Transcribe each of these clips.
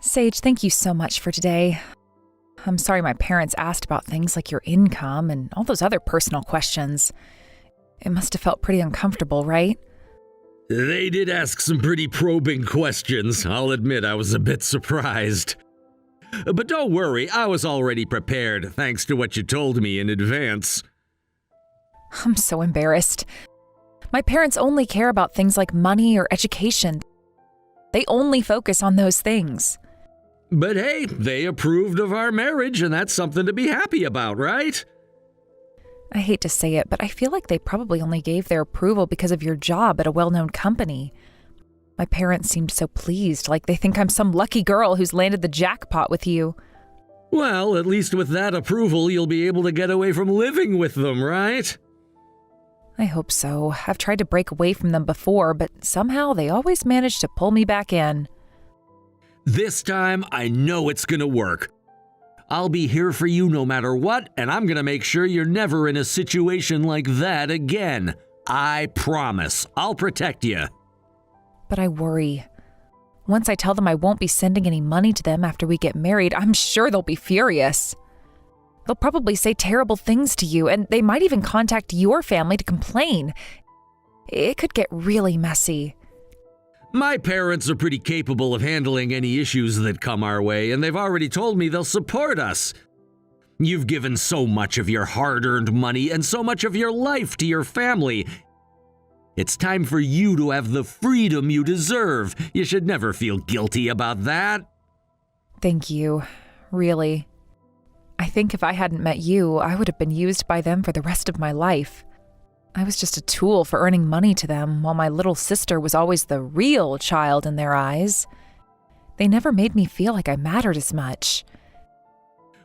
Sage, thank you so much for today. I'm sorry my parents asked about things like your income and all those other personal questions. It must have felt pretty uncomfortable, right? They did ask some pretty probing questions. I'll admit I was a bit surprised. But don't worry, I was already prepared thanks to what you told me in advance. I'm so embarrassed. My parents only care about things like money or education. They only focus on those things. But hey, they approved of our marriage, and that's something to be happy about, right? I hate to say it, but I feel like they probably only gave their approval because of your job at a well-known company. My parents seemed so pleased, like they think I'm some lucky girl who's landed the jackpot with you. Well, at least with that approval, you'll be able to get away from living with them, right? I hope so. I've tried to break away from them before, but somehow they always manage to pull me back in. This time, I know it's gonna work. I'll be here for you no matter what, and I'm gonna make sure you're never in a situation like that again. I promise. I'll protect you. But I worry. Once I tell them I won't be sending any money to them after we get married, I'm sure they'll be furious. They'll probably say terrible things to you, and they might even contact your family to complain. It could get really messy. My parents are pretty capable of handling any issues that come our way, and they've already told me they'll support us. You've given so much of your hard-earned money and so much of your life to your family. It's time for you to have the freedom you deserve. You should never feel guilty about that. Thank you. Really. I think if I hadn't met you, I would have been used by them for the rest of my life. I was just a tool for earning money to them, while my little sister was always the real child in their eyes. They never made me feel like I mattered as much.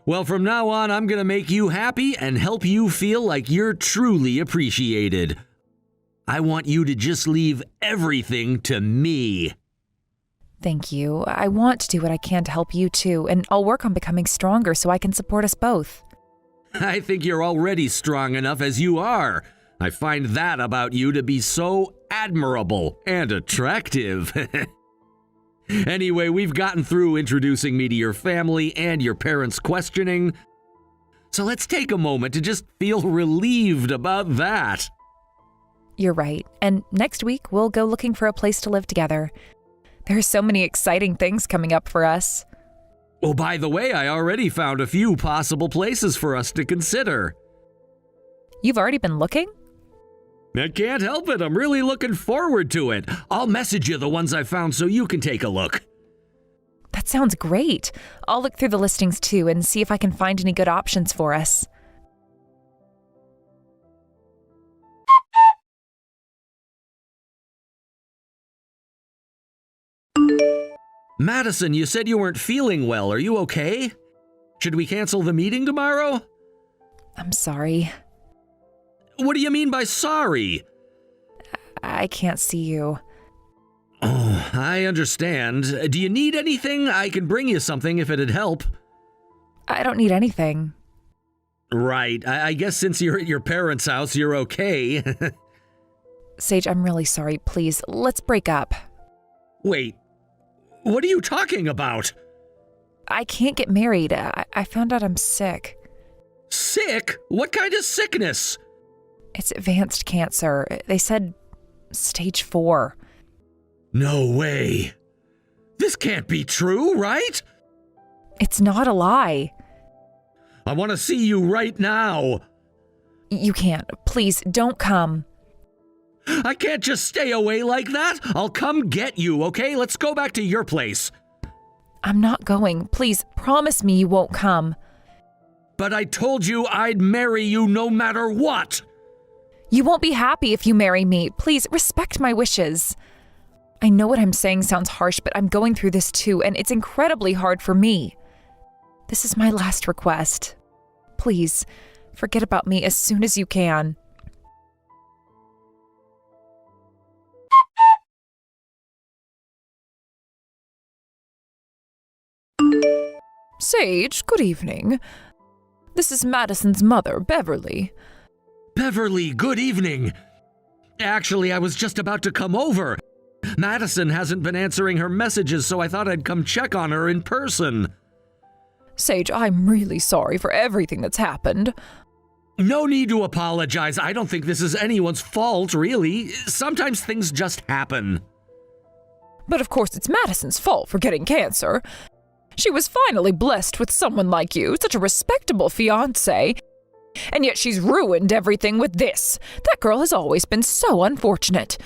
Well, from now on, I'm gonna make you happy and help you feel like you're truly appreciated. I want you to just leave everything to me. Thank you. I want to do what I can to help you too, and I'll work on becoming stronger so I can support us both. I think you're already strong enough as you are. I find that about you to be so admirable and attractive. Anyway, we've gotten through introducing me to your family and your parents' questioning. So let's take a moment to just feel relieved about that. You're right, and next week we'll go looking for a place to live together. There are so many exciting things coming up for us. Oh, by the way, I already found a few possible places for us to consider. You've already been looking? I can't help it. I'm really looking forward to it. I'll message you the ones I found so you can take a look. That sounds great. I'll look through the listings too and see if I can find any good options for us. Madison, you said you weren't feeling well. Are you okay? Should we cancel the meeting tomorrow? I'm sorry. What do you mean by sorry? I can't see you. Oh, I understand. Do you need anything? I can bring you something if it'd help. I don't need anything. Right. I guess since you're at your parents' house, you're okay. Sage, I'm really sorry. Please, let's break up. Wait. What are you talking about? I can't get married. I found out I'm sick. Sick? What kind of sickness? It's advanced cancer. They said stage 4. No way. This can't be true, right? It's not a lie. I want to see you right now. You can't. Please, don't come. I can't just stay away like that. I'll come get you, okay? Let's go back to your place. I'm not going. Please, promise me you won't come. But I told you I'd marry you no matter what. You won't be happy if you marry me. Please, respect my wishes. I know what I'm saying sounds harsh, but I'm going through this too, and it's incredibly hard for me. This is my last request. Please, forget about me as soon as you can. Sage, good evening. This is Madison's mother, Beverly. Beverly, good evening. Actually, I was just about to come over. Madison hasn't been answering her messages, so I thought I'd come check on her in person. Sage, I'm really sorry for everything that's happened. No need to apologize. I don't think this is anyone's fault, really. Sometimes things just happen. But of course it's Madison's fault for getting cancer. She was finally blessed with someone like you, such a respectable fiance. And yet she's ruined everything with this. That girl has always been so unfortunate.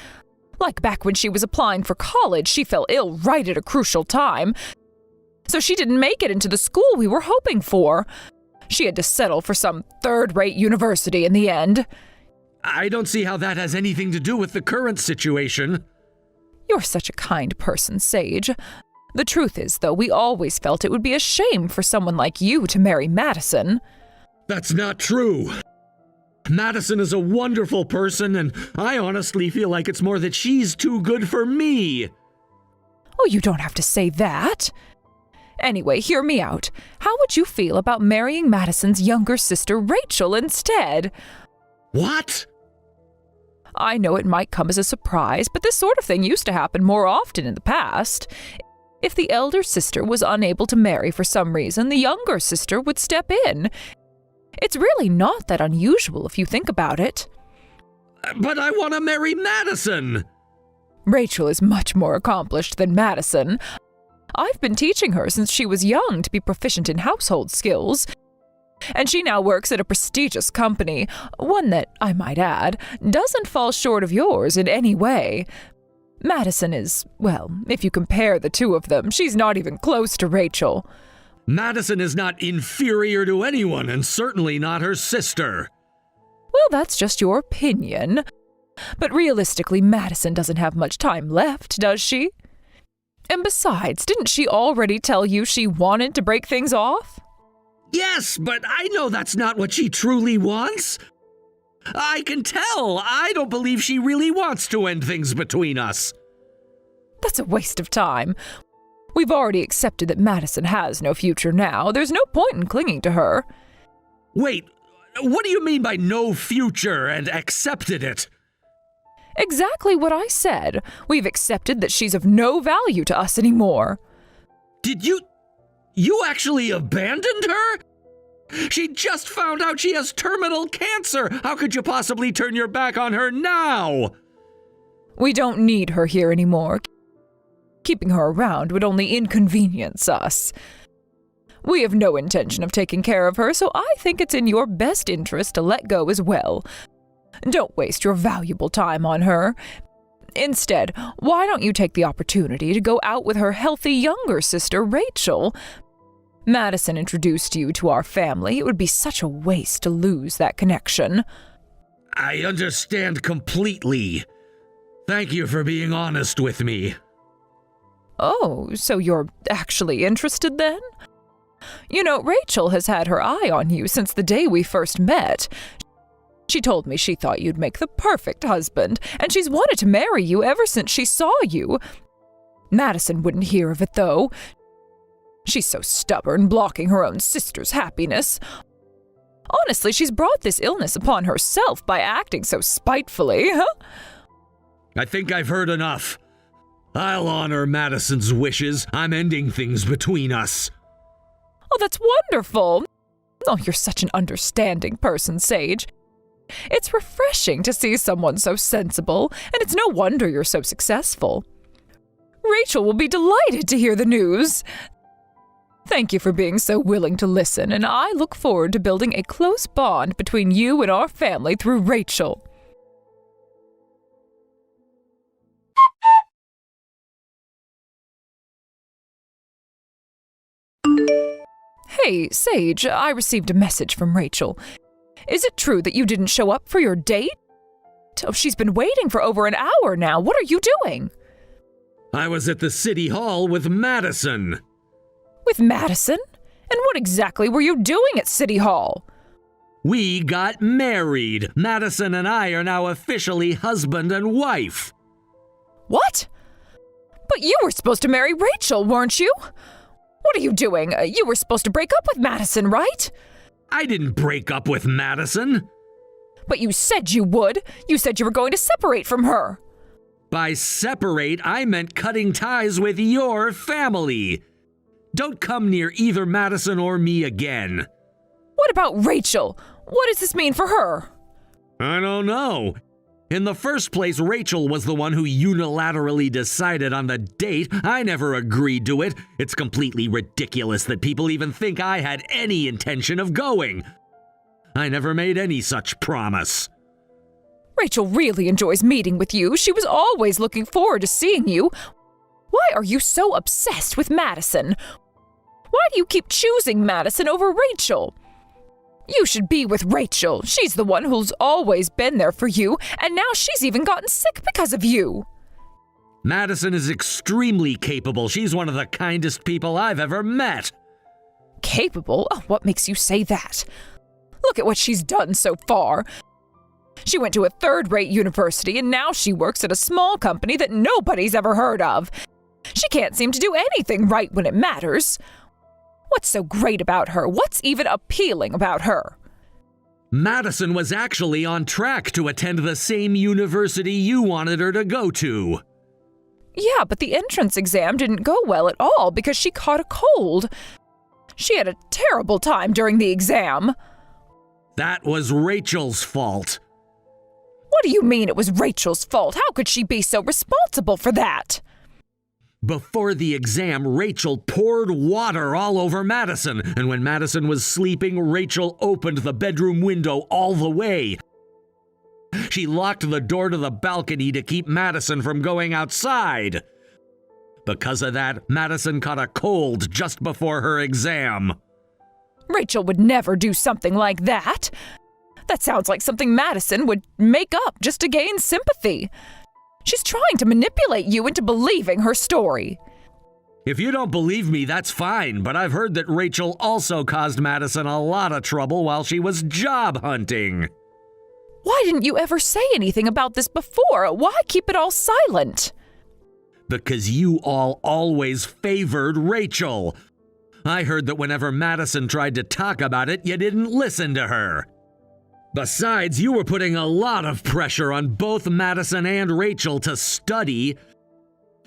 Like back when she was applying for college, she fell ill right at a crucial time. So she didn't make it into the school we were hoping for. She had to settle for some third-rate university in the end. I don't see how that has anything to do with the current situation. You're such a kind person, Sage. The truth is, though, we always felt it would be a shame for someone like you to marry Madison. That's not true. Madison is a wonderful person, and I honestly feel like it's more that she's too good for me. Oh, you don't have to say that. Anyway, hear me out. How would you feel about marrying Madison's younger sister, Rachel, instead? What? I know it might come as a surprise, but this sort of thing used to happen more often in the past. If the elder sister was unable to marry for some reason, the younger sister would step in. It's really not that unusual if you think about it. But I want to marry Madison! Rachel is much more accomplished than Madison. I've been teaching her since she was young to be proficient in household skills. And she now works at a prestigious company, one that, I might add, doesn't fall short of yours in any way. Madison is, well, if you compare the two of them, she's not even close to Rachel. Madison is not inferior to anyone, and certainly not her sister. Well, that's just your opinion. But realistically, Madison doesn't have much time left, does she? And besides, didn't she already tell you she wanted to break things off? Yes, but I know that's not what she truly wants. I can tell. I don't believe she really wants to end things between us. That's a waste of time. We've already accepted that Madison has no future now. There's no point in clinging to her. Wait, what do you mean by no future and accepted it? Exactly what I said. We've accepted that she's of no value to us anymore. Did you actually abandoned her? She just found out she has terminal cancer. How could you possibly turn your back on her now? We don't need her here anymore. Keeping her around would only inconvenience us. We have no intention of taking care of her, so I think it's in your best interest to let go as well. Don't waste your valuable time on her. Instead, why don't you take the opportunity to go out with her healthy younger sister, Rachel? Madison introduced you to our family. It would be such a waste to lose that connection. I understand completely. Thank you for being honest with me. Oh, so you're actually interested then? You know, Rachel has had her eye on you since the day we first met. She told me she thought you'd make the perfect husband, and she's wanted to marry you ever since she saw you. Madison wouldn't hear of it, though. She's so stubborn, blocking her own sister's happiness. Honestly, she's brought this illness upon herself by acting so spitefully. I think I've heard enough. I'll honor Madison's wishes. I'm ending things between us. Oh, that's wonderful. Oh, you're such an understanding person, Sage. It's refreshing to see someone so sensible, and it's no wonder you're so successful. Rachel will be delighted to hear the news. Thank you for being so willing to listen, and I look forward to building a close bond between you and our family through Rachel. Hey, Sage, I received a message from Rachel. Is it true that you didn't show up for your date? Oh, she's been waiting for over an hour now. What are you doing? I was at the city hall with Madison. With Madison? And what exactly were you doing at City Hall? We got married. Madison and I are now officially husband and wife. What? But you were supposed to marry Rachel, weren't you? What are you doing? You were supposed to break up with Madison, right? I didn't break up with Madison. But you said you would. You said you were going to separate from her. By separate, I meant cutting ties with your family. Don't come near either Madison or me again. What about Rachel? What does this mean for her? I don't know. In the first place, Rachel was the one who unilaterally decided on the date. I never agreed to it. It's completely ridiculous that people even think I had any intention of going. I never made any such promise. Rachel really enjoys meeting with you. She was always looking forward to seeing you. Why are you so obsessed with Madison? Why do you keep choosing Madison over Rachel? You should be with Rachel. She's the one who's always been there for you, and now she's even gotten sick because of you. Madison is extremely capable. She's one of the kindest people I've ever met. Capable? Oh, what makes you say that? Look at what she's done so far. She went to a third-rate university, and now she works at a small company that nobody's ever heard of. She can't seem to do anything right when it matters. What's so great about her? What's even appealing about her? Madison was actually on track to attend the same university you wanted her to go to. Yeah, but the entrance exam didn't go well at all because she caught a cold. She had a terrible time during the exam. That was Rachel's fault. What do you mean it was Rachel's fault? How could she be so responsible for that? Before the exam, Rachel poured water all over Madison, and when Madison was sleeping, Rachel opened the bedroom window all the way. She locked the door to the balcony to keep Madison from going outside. Because of that, Madison caught a cold just before her exam. Rachel would never do something like that. That sounds like something Madison would make up just to gain sympathy. She's trying to manipulate you into believing her story. If you don't believe me, that's fine, but I've heard that Rachel also caused Madison a lot of trouble while she was job hunting. Why didn't you ever say anything about this before? Why keep it all silent? Because you all always favored Rachel. I heard that whenever Madison tried to talk about it, you didn't listen to her. Besides, you were putting a lot of pressure on both Madison and Rachel to study.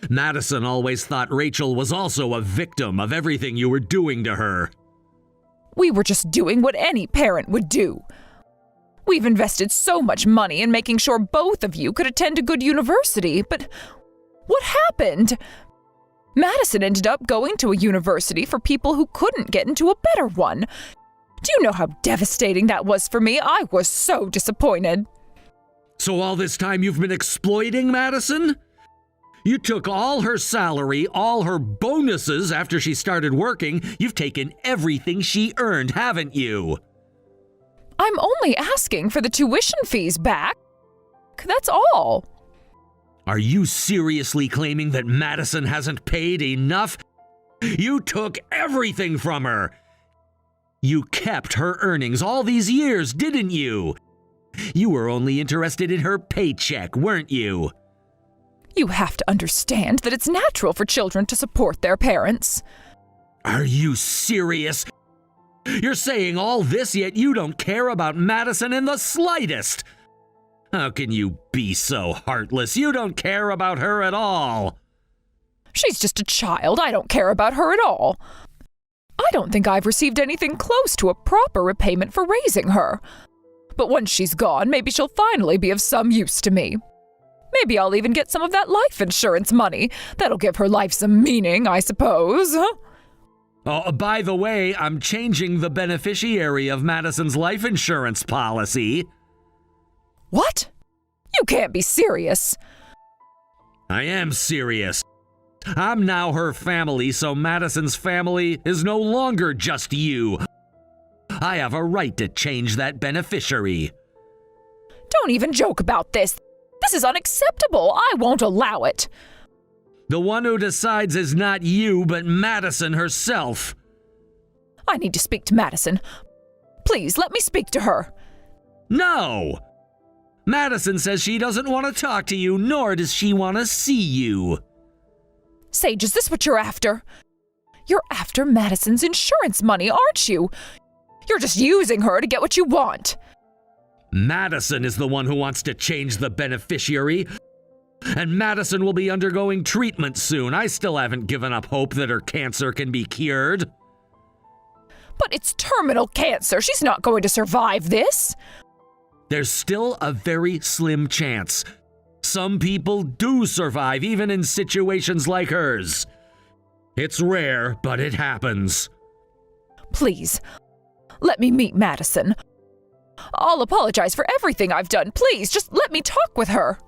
Madison always thought Rachel was also a victim of everything you were doing to her. We were just doing what any parent would do. We've invested so much money in making sure both of you could attend a good university, but what happened? Madison ended up going to a university for people who couldn't get into a better one. Do you know how devastating that was for me? I was so disappointed. So all this time you've been exploiting Madison? You took all her salary, all her bonuses after she started working. You've taken everything she earned, haven't you? I'm only asking for the tuition fees back. That's all. Are you seriously claiming that Madison hasn't paid enough? You took everything from her. You kept her earnings all these years, didn't you? You were only interested in her paycheck, weren't you? You have to understand that it's natural for children to support their parents. Are you serious? You're saying all this, yet you don't care about Madison in the slightest. How can you be so heartless? You don't care about her at all. She's just a child. I don't care about her at all. I don't think I've received anything close to a proper repayment for raising her. But once she's gone, maybe she'll finally be of some use to me. Maybe I'll even get some of that life insurance money. That'll give her life some meaning, I suppose. Oh, by the way, I'm changing the beneficiary of Madison's life insurance policy. What? You can't be serious. I am serious. I'm now her family, so Madison's family is no longer just you. I have a right to change that beneficiary. Don't even joke about this. This is unacceptable. I won't allow it. The one who decides is not you, but Madison herself. I need to speak to Madison. Please, let me speak to her. No! Madison says she doesn't want to talk to you, nor does she want to see you. Sage, is this what you're after? You're after Madison's insurance money, aren't you? You're just using her to get what you want. Madison is the one who wants to change the beneficiary. And Madison will be undergoing treatment soon. I still haven't given up hope that her cancer can be cured. But it's terminal cancer. She's not going to survive this. There's still a very slim chance. Some people do survive, even in situations like hers. It's rare, but it happens. Please, let me meet Madison. I'll apologize for everything I've done. Please, just let me talk with her.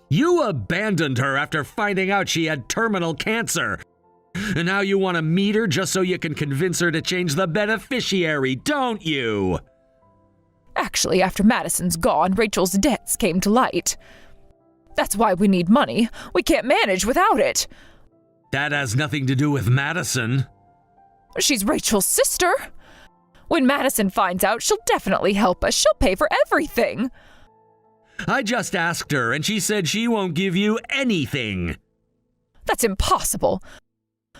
You abandoned her after finding out she had terminal cancer. And now you want to meet her just so you can convince her to change the beneficiary, don't you? Actually, after Madison's gone, Rachel's debts came to light. That's why we need money. We can't manage without it. That has nothing to do with Madison. She's Rachel's sister. When Madison finds out, she'll definitely help us. She'll pay for everything. I just asked her, and she said she won't give you anything. That's impossible.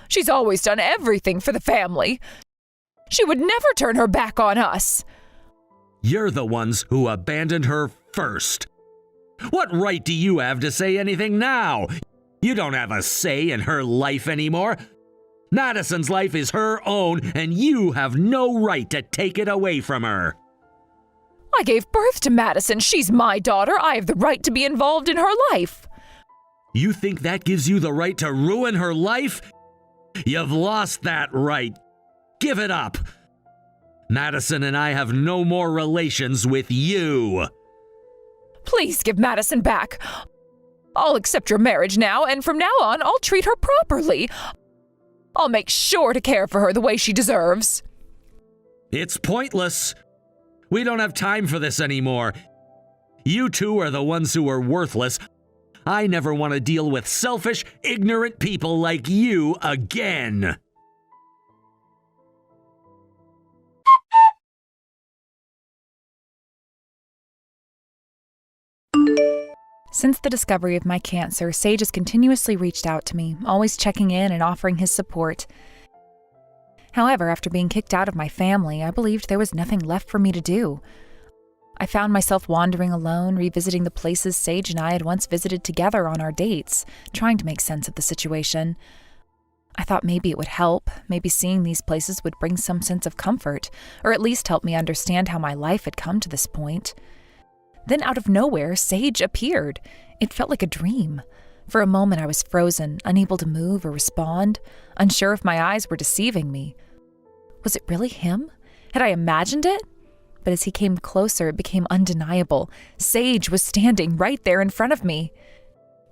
She's always done everything for the family. She would never turn her back on us. You're the ones who abandoned her first. What right do you have to say anything now? You don't have a say in her life anymore. Madison's life is her own, and you have no right to take it away from her. I gave birth to Madison. She's my daughter. I have the right to be involved in her life. You think that gives you the right to ruin her life? You've lost that right. Give it up. Madison and I have no more relations with you. Please give Madison back. I'll accept your marriage now, and from now on, I'll treat her properly. I'll make sure to care for her the way she deserves. It's pointless. We don't have time for this anymore. You two are the ones who are worthless. I never want to deal with selfish, ignorant people like you again. Since the discovery of my cancer, Sage has continuously reached out to me, always checking in and offering his support. However, after being kicked out of my family, I believed there was nothing left for me to do. I found myself wandering alone, revisiting the places Sage and I had once visited together on our dates, trying to make sense of the situation. I thought maybe it would help, maybe seeing these places would bring some sense of comfort, or at least help me understand how my life had come to this point. Then out of nowhere, Sage appeared. It felt like a dream. For a moment I was frozen, unable to move or respond, unsure if my eyes were deceiving me. Was it really him? Had I imagined it? But as he came closer, it became undeniable. Sage was standing right there in front of me.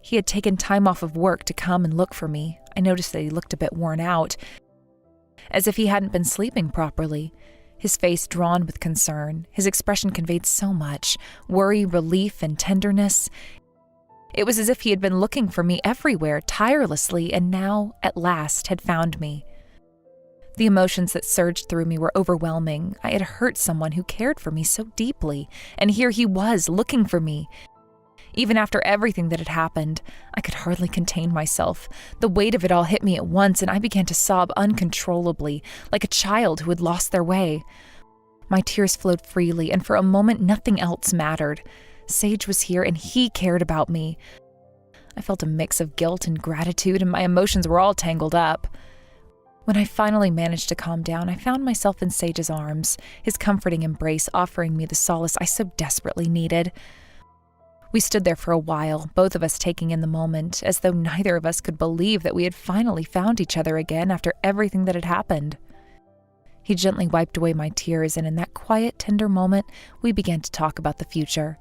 He had taken time off of work to come and look for me. I noticed that he looked a bit worn out, as if he hadn't been sleeping properly. His face drawn with concern, his expression conveyed so much, worry, relief, and tenderness. It was as if he had been looking for me everywhere, tirelessly, and now, at last, had found me. The emotions that surged through me were overwhelming. I had hurt someone who cared for me so deeply, and here he was, looking for me. Even after everything that had happened, I could hardly contain myself. The weight of it all hit me at once, and I began to sob uncontrollably, like a child who had lost their way. My tears flowed freely, and for a moment nothing else mattered. Sage was here, and he cared about me. I felt a mix of guilt and gratitude, and my emotions were all tangled up. When I finally managed to calm down, I found myself in Sage's arms, his comforting embrace offering me the solace I so desperately needed. We stood there for a while, both of us taking in the moment, as though neither of us could believe that we had finally found each other again after everything that had happened. He gently wiped away my tears, and in that quiet, tender moment, we began to talk about the future.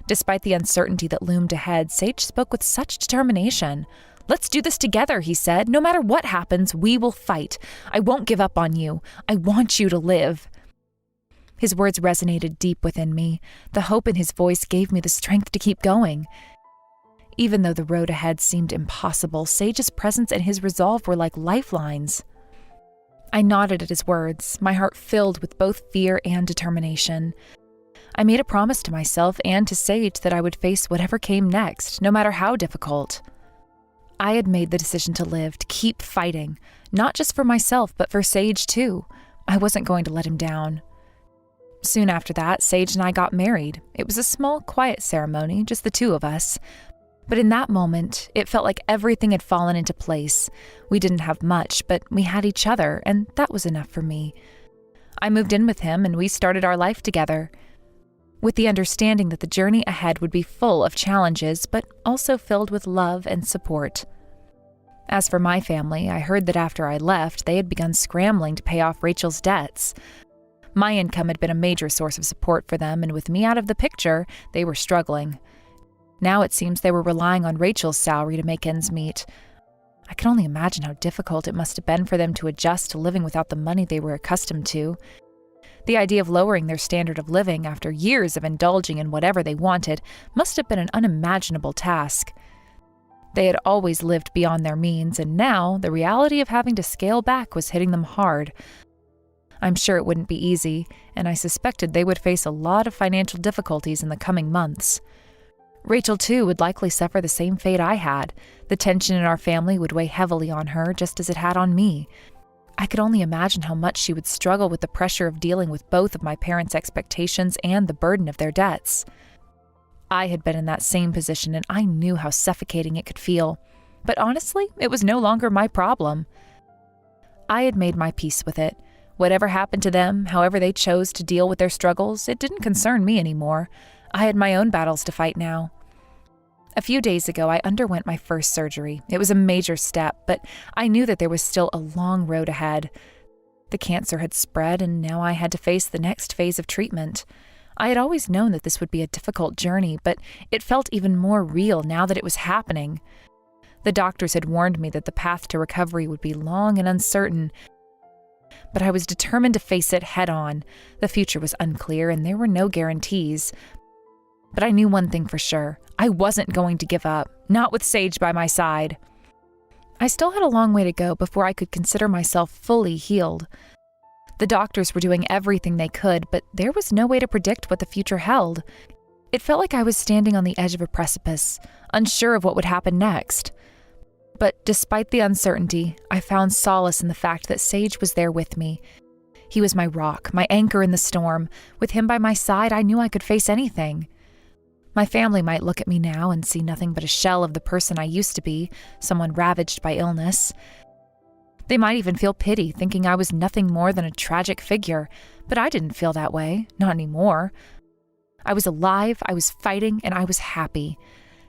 Despite the uncertainty that loomed ahead, Sage spoke with such determination. "Let's do this together," he said. "No matter what happens, we will fight. I won't give up on you. I want you to live." His words resonated deep within me. The hope in his voice gave me the strength to keep going. Even though the road ahead seemed impossible, Sage's presence and his resolve were like lifelines. I nodded at his words, my heart filled with both fear and determination. I made a promise to myself and to Sage that I would face whatever came next, no matter how difficult. I had made the decision to live, to keep fighting, not just for myself, but for Sage too. I wasn't going to let him down. Soon after that, Sage and I got married. It was a small, quiet ceremony, just the two of us. But in that moment, it felt like everything had fallen into place. We didn't have much, but we had each other, and that was enough for me. I moved in with him, and we started our life together, with the understanding that the journey ahead would be full of challenges, but also filled with love and support. As for my family, I heard that after I left, they had begun scrambling to pay off Rachel's debts. My income had been a major source of support for them, and with me out of the picture, they were struggling. Now it seems they were relying on Rachel's salary to make ends meet. I can only imagine how difficult it must have been for them to adjust to living without the money they were accustomed to. The idea of lowering their standard of living after years of indulging in whatever they wanted must have been an unimaginable task. They had always lived beyond their means, and now the reality of having to scale back was hitting them hard. I'm sure it wouldn't be easy, and I suspected they would face a lot of financial difficulties in the coming months. Rachel, too, would likely suffer the same fate I had. The tension in our family would weigh heavily on her, just as it had on me. I could only imagine how much she would struggle with the pressure of dealing with both of my parents' expectations and the burden of their debts. I had been in that same position, and I knew how suffocating it could feel. But honestly, it was no longer my problem. I had made my peace with it. Whatever happened to them, however they chose to deal with their struggles, it didn't concern me anymore. I had my own battles to fight now. A few days ago, I underwent my first surgery. It was a major step, but I knew that there was still a long road ahead. The cancer had spread, and now I had to face the next phase of treatment. I had always known that this would be a difficult journey, but it felt even more real now that it was happening. The doctors had warned me that the path to recovery would be long and uncertain, but I was determined to face it head on. The future was unclear, and there were no guarantees. But I knew one thing for sure. I wasn't going to give up, not with Sage by my side. I still had a long way to go before I could consider myself fully healed. The doctors were doing everything they could, but there was no way to predict what the future held. It felt like I was standing on the edge of a precipice, unsure of what would happen next. But despite the uncertainty, I found solace in the fact that Sage was there with me. He was my rock, my anchor in the storm. With him by my side, I knew I could face anything. My family might look at me now and see nothing but a shell of the person I used to be, someone ravaged by illness. They might even feel pity, thinking I was nothing more than a tragic figure, but I didn't feel that way, not anymore. I was alive, I was fighting, and I was happy.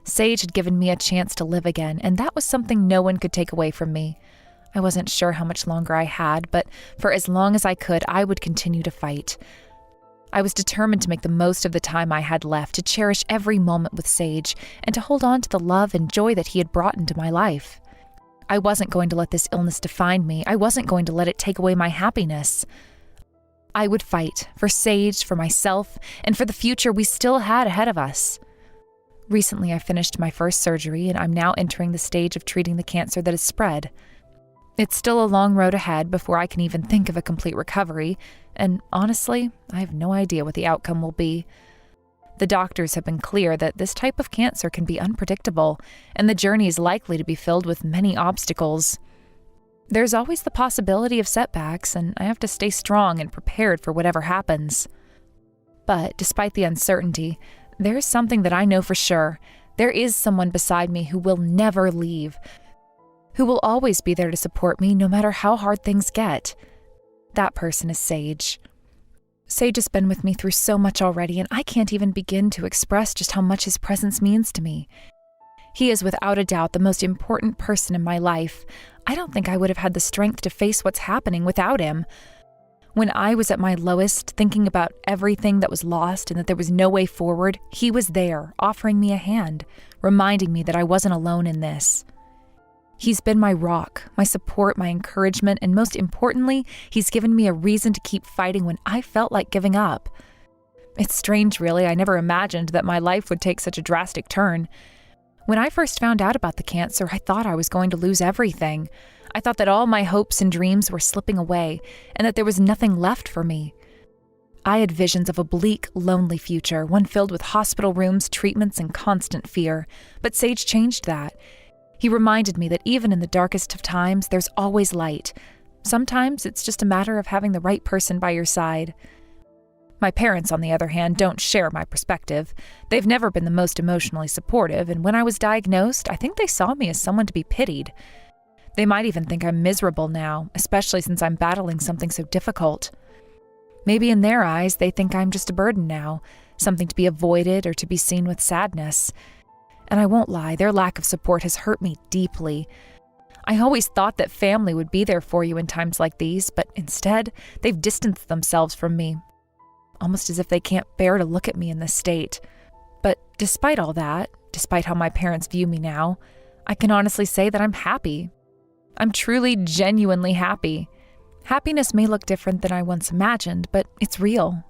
Sage had given me a chance to live again, and that was something no one could take away from me. I wasn't sure how much longer I had, but for as long as I could, I would continue to fight. I was determined to make the most of the time I had left, to cherish every moment with Sage, and to hold on to the love and joy that he had brought into my life. I wasn't going to let this illness define me. I wasn't going to let it take away my happiness. I would fight for Sage, for myself, and for the future we still had ahead of us. Recently, I finished my first surgery, and I'm now entering the stage of treating the cancer that has spread. It's still a long road ahead before I can even think of a complete recovery, and honestly, I have no idea what the outcome will be. The doctors have been clear that this type of cancer can be unpredictable, and the journey is likely to be filled with many obstacles. There's always the possibility of setbacks, and I have to stay strong and prepared for whatever happens. But despite the uncertainty, there's something that I know for sure. There is someone beside me who will never leave, who will always be there to support me no matter how hard things get. That person is Sage. Sage has been with me through so much already, and I can't even begin to express just how much his presence means to me. He is without a doubt the most important person in my life. I don't think I would have had the strength to face what's happening without him. When I was at my lowest, thinking about everything that was lost and that there was no way forward, he was there, offering me a hand, reminding me that I wasn't alone in this. He's been my rock, my support, my encouragement, and most importantly, he's given me a reason to keep fighting when I felt like giving up. It's strange, really. I never imagined that my life would take such a drastic turn. When I first found out about the cancer, I thought I was going to lose everything. I thought that all my hopes and dreams were slipping away, and that there was nothing left for me. I had visions of a bleak, lonely future, one filled with hospital rooms, treatments, and constant fear. But Sage changed that. He reminded me that even in the darkest of times, there's always light. Sometimes it's just a matter of having the right person by your side. My parents, on the other hand, don't share my perspective. They've never been the most emotionally supportive, and when I was diagnosed, I think they saw me as someone to be pitied. They might even think I'm miserable now, especially since I'm battling something so difficult. Maybe in their eyes, they think I'm just a burden now, something to be avoided or to be seen with sadness. And I won't lie, their lack of support has hurt me deeply. I always thought that family would be there for you in times like these, but instead, they've distanced themselves from me, almost as if they can't bear to look at me in this state. But despite all that, despite how my parents view me now, I can honestly say that I'm happy. I'm truly, genuinely happy. Happiness may look different than I once imagined, but it's real.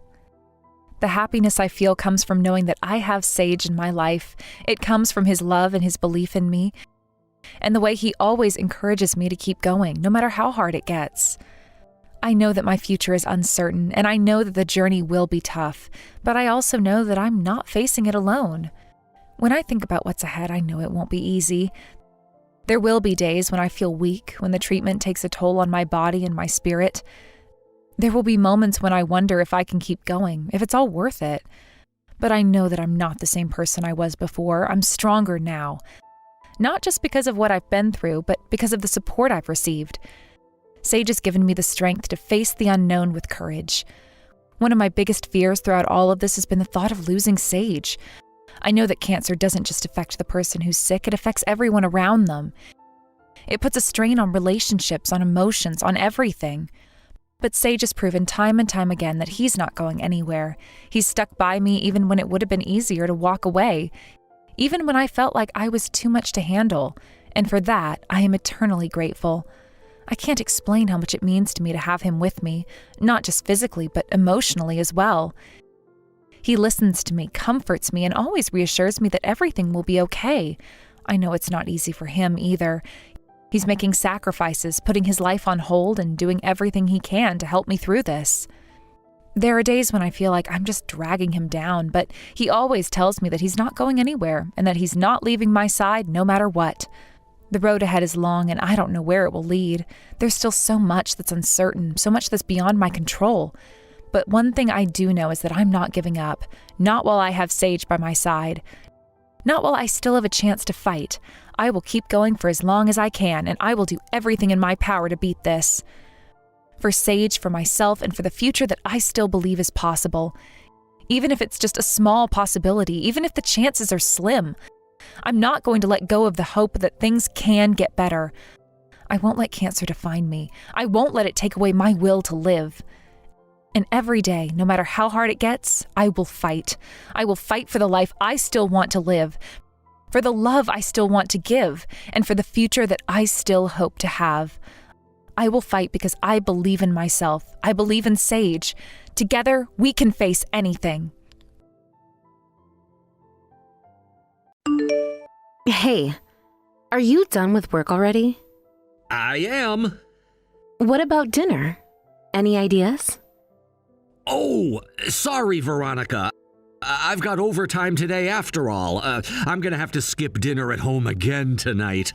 The happiness I feel comes from knowing that I have Sage in my life. It comes from his love and his belief in me, and the way he always encourages me to keep going, no matter how hard it gets. I know that my future is uncertain, and I know that the journey will be tough, but I also know that I'm not facing it alone. When I think about what's ahead, I know it won't be easy. There will be days when I feel weak, when the treatment takes a toll on my body and my spirit. There will be moments when I wonder if I can keep going, if it's all worth it. But I know that I'm not the same person I was before. I'm stronger now. Not just because of what I've been through, but because of the support I've received. Sage has given me the strength to face the unknown with courage. One of my biggest fears throughout all of this has been the thought of losing Sage. I know that cancer doesn't just affect the person who's sick, it affects everyone around them. It puts a strain on relationships, on emotions, on everything. But Sage has proven time and time again that he's not going anywhere. He's stuck by me even when it would have been easier to walk away, even when I felt like I was too much to handle. And for that, I am eternally grateful. I can't explain how much it means to me to have him with me, not just physically, but emotionally as well. He listens to me, comforts me, and always reassures me that everything will be okay. I know it's not easy for him either. He's making sacrifices, putting his life on hold, and doing everything he can to help me through this. There are days when I feel like I'm just dragging him down, but he always tells me that he's not going anywhere and that he's not leaving my side no matter what. The road ahead is long, and I don't know where it will lead. There's still so much that's uncertain, so much that's beyond my control. But one thing I do know is that I'm not giving up, not while I have Sage by my side. Not while I still have a chance to fight. I will keep going for as long as I can, and I will do everything in my power to beat this. For Sage, for myself, and for the future that I still believe is possible. Even if it's just a small possibility, even if the chances are slim, I'm not going to let go of the hope that things can get better. I won't let cancer define me. I won't let it take away my will to live. And every day, no matter how hard it gets, I will fight. I will fight for the life I still want to live, for the love I still want to give, and for the future that I still hope to have. I will fight because I believe in myself. I believe in Sage. Together, we can face anything. Hey, are you done with work already? I am. What about dinner? Any ideas? Oh, sorry, Veronica. I've got overtime today after all. I'm gonna have to skip dinner at home again tonight.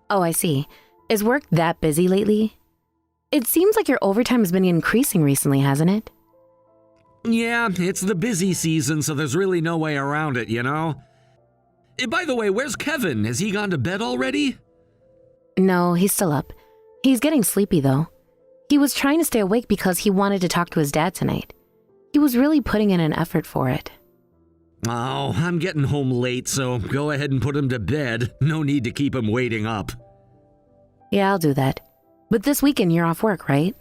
Oh, I see. Is work that busy lately? It seems like your overtime has been increasing recently, hasn't it? Yeah, it's the busy season, so there's really no way around it, you know? By the way, where's Kevin? Has he gone to bed already? No, he's still up. He's getting sleepy, though. He was trying to stay awake because he wanted to talk to his dad tonight. He was really putting in an effort for it. Oh, I'm getting home late, so go ahead and put him to bed. No need to keep him waiting up. Yeah, I'll do that. But this weekend you're off work, right?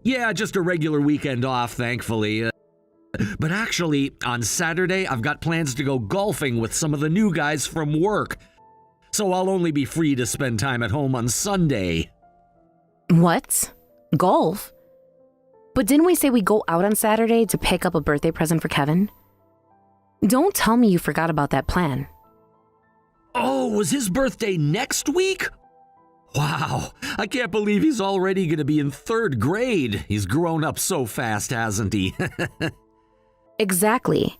Yeah, just a regular weekend off, thankfully. But actually, on Saturday, I've got plans to go golfing with some of the new guys from work. So I'll only be free to spend time at home on Sunday. What? Golf? But didn't we say we go out on Saturday to pick up a birthday present for Kevin? Don't tell me you forgot about that plan. Oh, was his birthday next week? Wow, I can't believe he's already going to be in 3rd grade. He's grown up so fast, hasn't he? Exactly.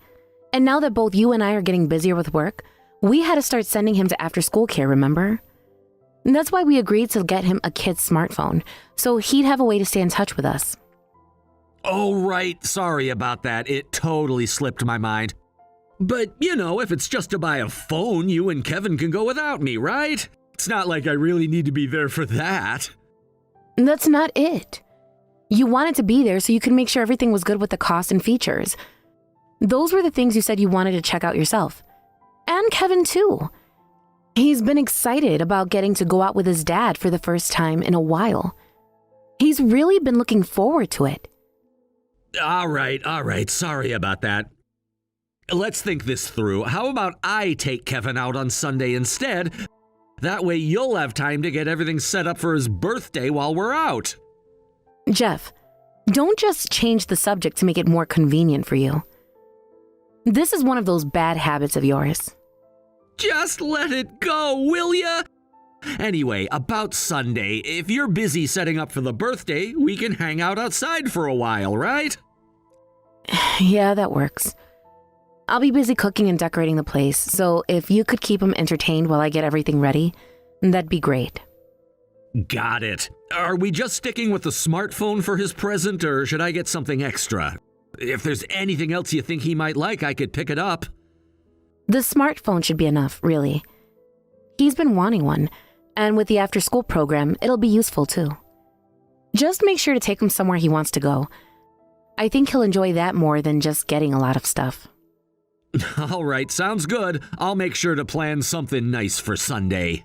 And now that both you and I are getting busier with work, we had to start sending him to after-school care, remember? That's why we agreed to get him a kid's smartphone, so he'd have a way to stay in touch with us. Oh, right. Sorry about that. It totally slipped my mind. But, if it's just to buy a phone, you and Kevin can go without me, right? It's not like I really need to be there for that. That's not it. You wanted to be there so you could make sure everything was good with the cost and features. Those were the things you said you wanted to check out yourself. And Kevin, too. He's been excited about getting to go out with his dad for the first time in a while. He's really been looking forward to it. All right. Sorry about that. Let's think this through. How about I take Kevin out on Sunday instead? That way you'll have time to get everything set up for his birthday while we're out. Jeff, don't just change the subject to make it more convenient for you. This is one of those bad habits of yours. Just let it go, will ya? Anyway, about Sunday, if you're busy setting up for the birthday, we can hang out outside for a while, right? Yeah, that works. I'll be busy cooking and decorating the place, so if you could keep him entertained while I get everything ready, that'd be great. Got it. Are we just sticking with the smartphone for his present, or should I get something extra? If there's anything else you think he might like, I could pick it up. The smartphone should be enough, really. He's been wanting one, and with the after-school program, it'll be useful too. Just make sure to take him somewhere he wants to go. I think he'll enjoy that more than just getting a lot of stuff. All right, sounds good. I'll make sure to plan something nice for Sunday.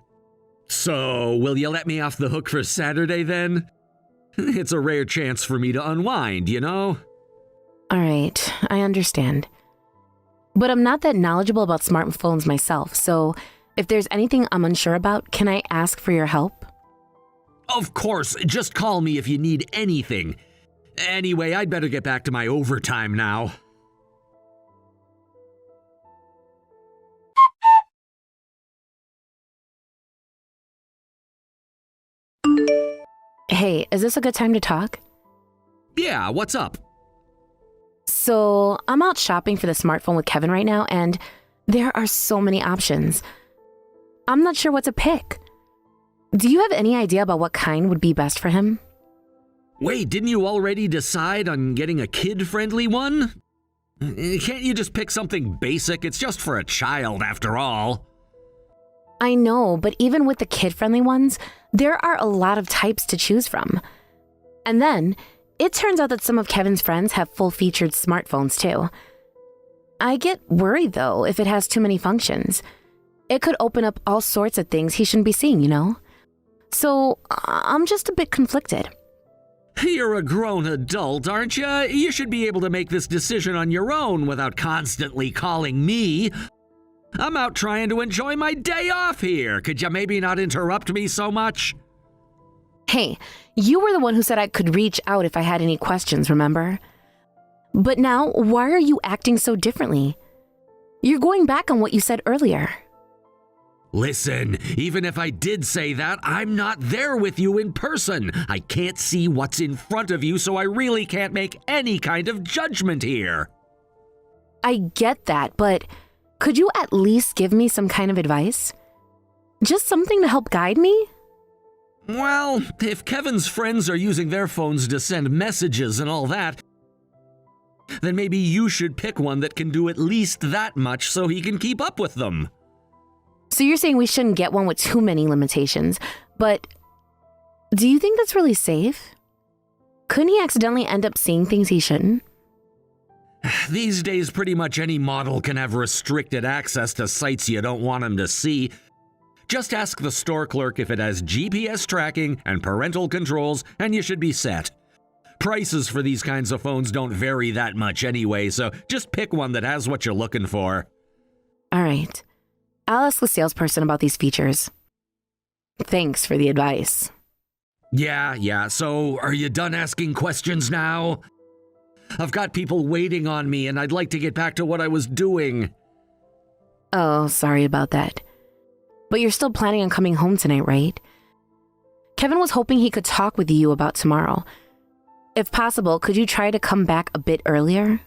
So, will you let me off the hook for Saturday then? It's a rare chance for me to unwind, All right, I understand. But I'm not that knowledgeable about smartphones myself, so if there's anything I'm unsure about, can I ask for your help? Of course, just call me if you need anything. Anyway, I'd better get back to my overtime now. Hey, is this a good time to talk? Yeah, what's up? So, I'm out shopping for the smartphone with Kevin right now, and there are so many options. I'm not sure what to pick. Do you have any idea about what kind would be best for him? Wait, didn't you already decide on getting a kid-friendly one? Can't you just pick something basic? It's just for a child, after all. I know, but even with the kid-friendly ones, there are a lot of types to choose from. And then, it turns out that some of Kevin's friends have full-featured smartphones too. I get worried though if it has too many functions. It could open up all sorts of things he shouldn't be seeing, So, I'm just a bit conflicted. You're a grown adult, aren't you? You should be able to make this decision on your own without constantly calling me. I'm out trying to enjoy my day off here. Could you maybe not interrupt me so much? Hey, you were the one who said I could reach out if I had any questions, remember? But now, why are you acting so differently? You're going back on what you said earlier. Listen, even if I did say that, I'm not there with you in person. I can't see what's in front of you, so I really can't make any kind of judgment here. I get that, but could you at least give me some kind of advice? Just something to help guide me? Well, if Kevin's friends are using their phones to send messages and all that, then maybe you should pick one that can do at least that much so he can keep up with them. So you're saying we shouldn't get one with too many limitations, but do you think that's really safe? Couldn't he accidentally end up seeing things he shouldn't? These days, pretty much any model can have restricted access to sites you don't want him to see. Just ask the store clerk if it has GPS tracking and parental controls, and you should be set. Prices for these kinds of phones don't vary that much anyway, so just pick one that has what you're looking for. All right. I'll ask the salesperson about these features. Thanks for the advice. Yeah, so are you done asking questions now? I've got people waiting on me, and I'd like to get back to what I was doing. Oh, sorry about that. But you're still planning on coming home tonight, right? Kevin was hoping he could talk with you about tomorrow. If possible, could you try to come back a bit earlier?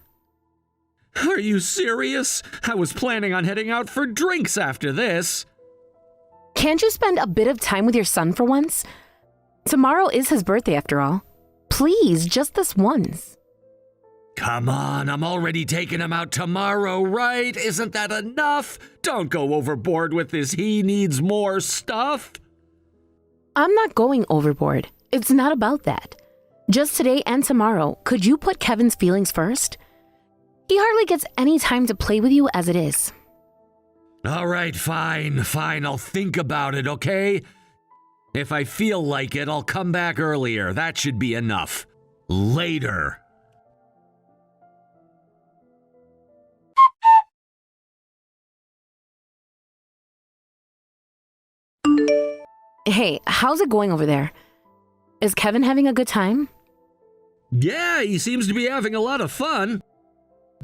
Are you serious? I was planning on heading out for drinks after this. Can't you spend a bit of time with your son for once? Tomorrow is his birthday after all. Please, just this once. Come on, I'm already taking him out tomorrow, right? Isn't that enough? Don't go overboard with this he needs more stuff. I'm not going overboard. It's not about that. Just today and tomorrow, could you put Kevin's feelings first? He hardly gets any time to play with you as it is. All right, fine. I'll think about it, okay? If I feel like it, I'll come back earlier. That should be enough. Later. Hey, how's it going over there? Is Kevin having a good time? Yeah, he seems to be having a lot of fun.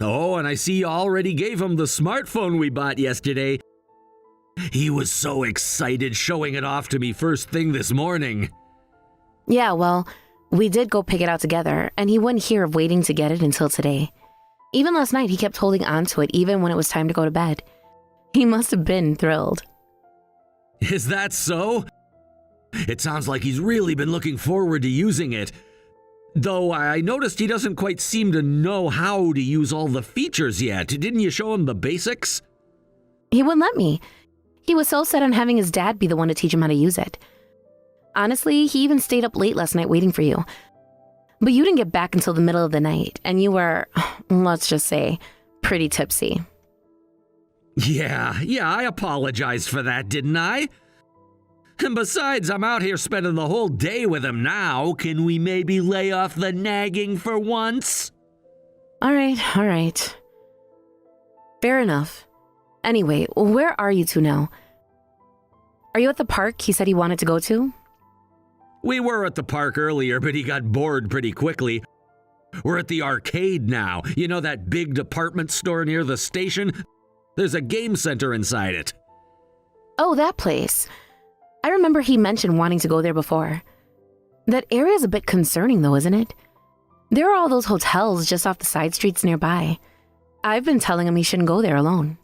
Oh, and I see you already gave him the smartphone we bought yesterday. He was so excited showing it off to me first thing this morning. Yeah, well, we did go pick it out together, and he wouldn't hear of waiting to get it until today. Even last night, he kept holding on to it even when it was time to go to bed. He must have been thrilled. Is that so? It sounds like he's really been looking forward to using it. Though I noticed he doesn't quite seem to know how to use all the features yet. Didn't you show him the basics? He wouldn't let me. He was so set on having his dad be the one to teach him how to use it. Honestly, he even stayed up late last night waiting for you. But you didn't get back until the middle of the night, and you were, let's just say, pretty tipsy. Yeah, I apologized for that, didn't I? And besides, I'm out here spending the whole day with him now. Can we maybe lay off the nagging for once? All right. Fair enough. Anyway, where are you two now? Are you at the park he said he wanted to go to? We were at the park earlier, but he got bored pretty quickly. We're at the arcade now. You know that big department store near the station? There's a game center inside it. Oh, that place. I remember he mentioned wanting to go there before. That area's a bit concerning though, isn't it? There are all those hotels just off the side streets nearby. I've been telling him he shouldn't go there alone.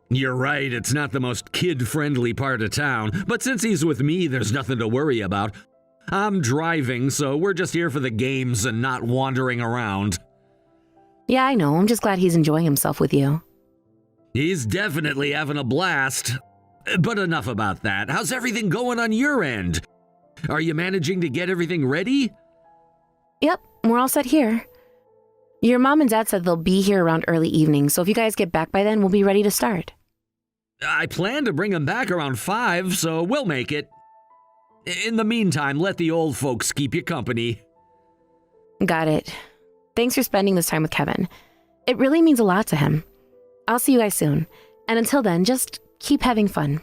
You're right, it's not the most kid-friendly part of town, but since he's with me, there's nothing to worry about. I'm driving, so we're just here for the games and not wandering around. Yeah, I know. I'm just glad he's enjoying himself with you. He's definitely having a blast. But enough about that. How's everything going on your end? Are you managing to get everything ready? Yep, we're all set here. Your mom and dad said they'll be here around early evening, so if you guys get back by then, we'll be ready to start. I plan to bring them back around 5, so we'll make it. In the meantime, let the old folks keep you company. Got it. Thanks for spending this time with Kevin. It really means a lot to him. I'll see you guys soon. And until then, just keep having fun.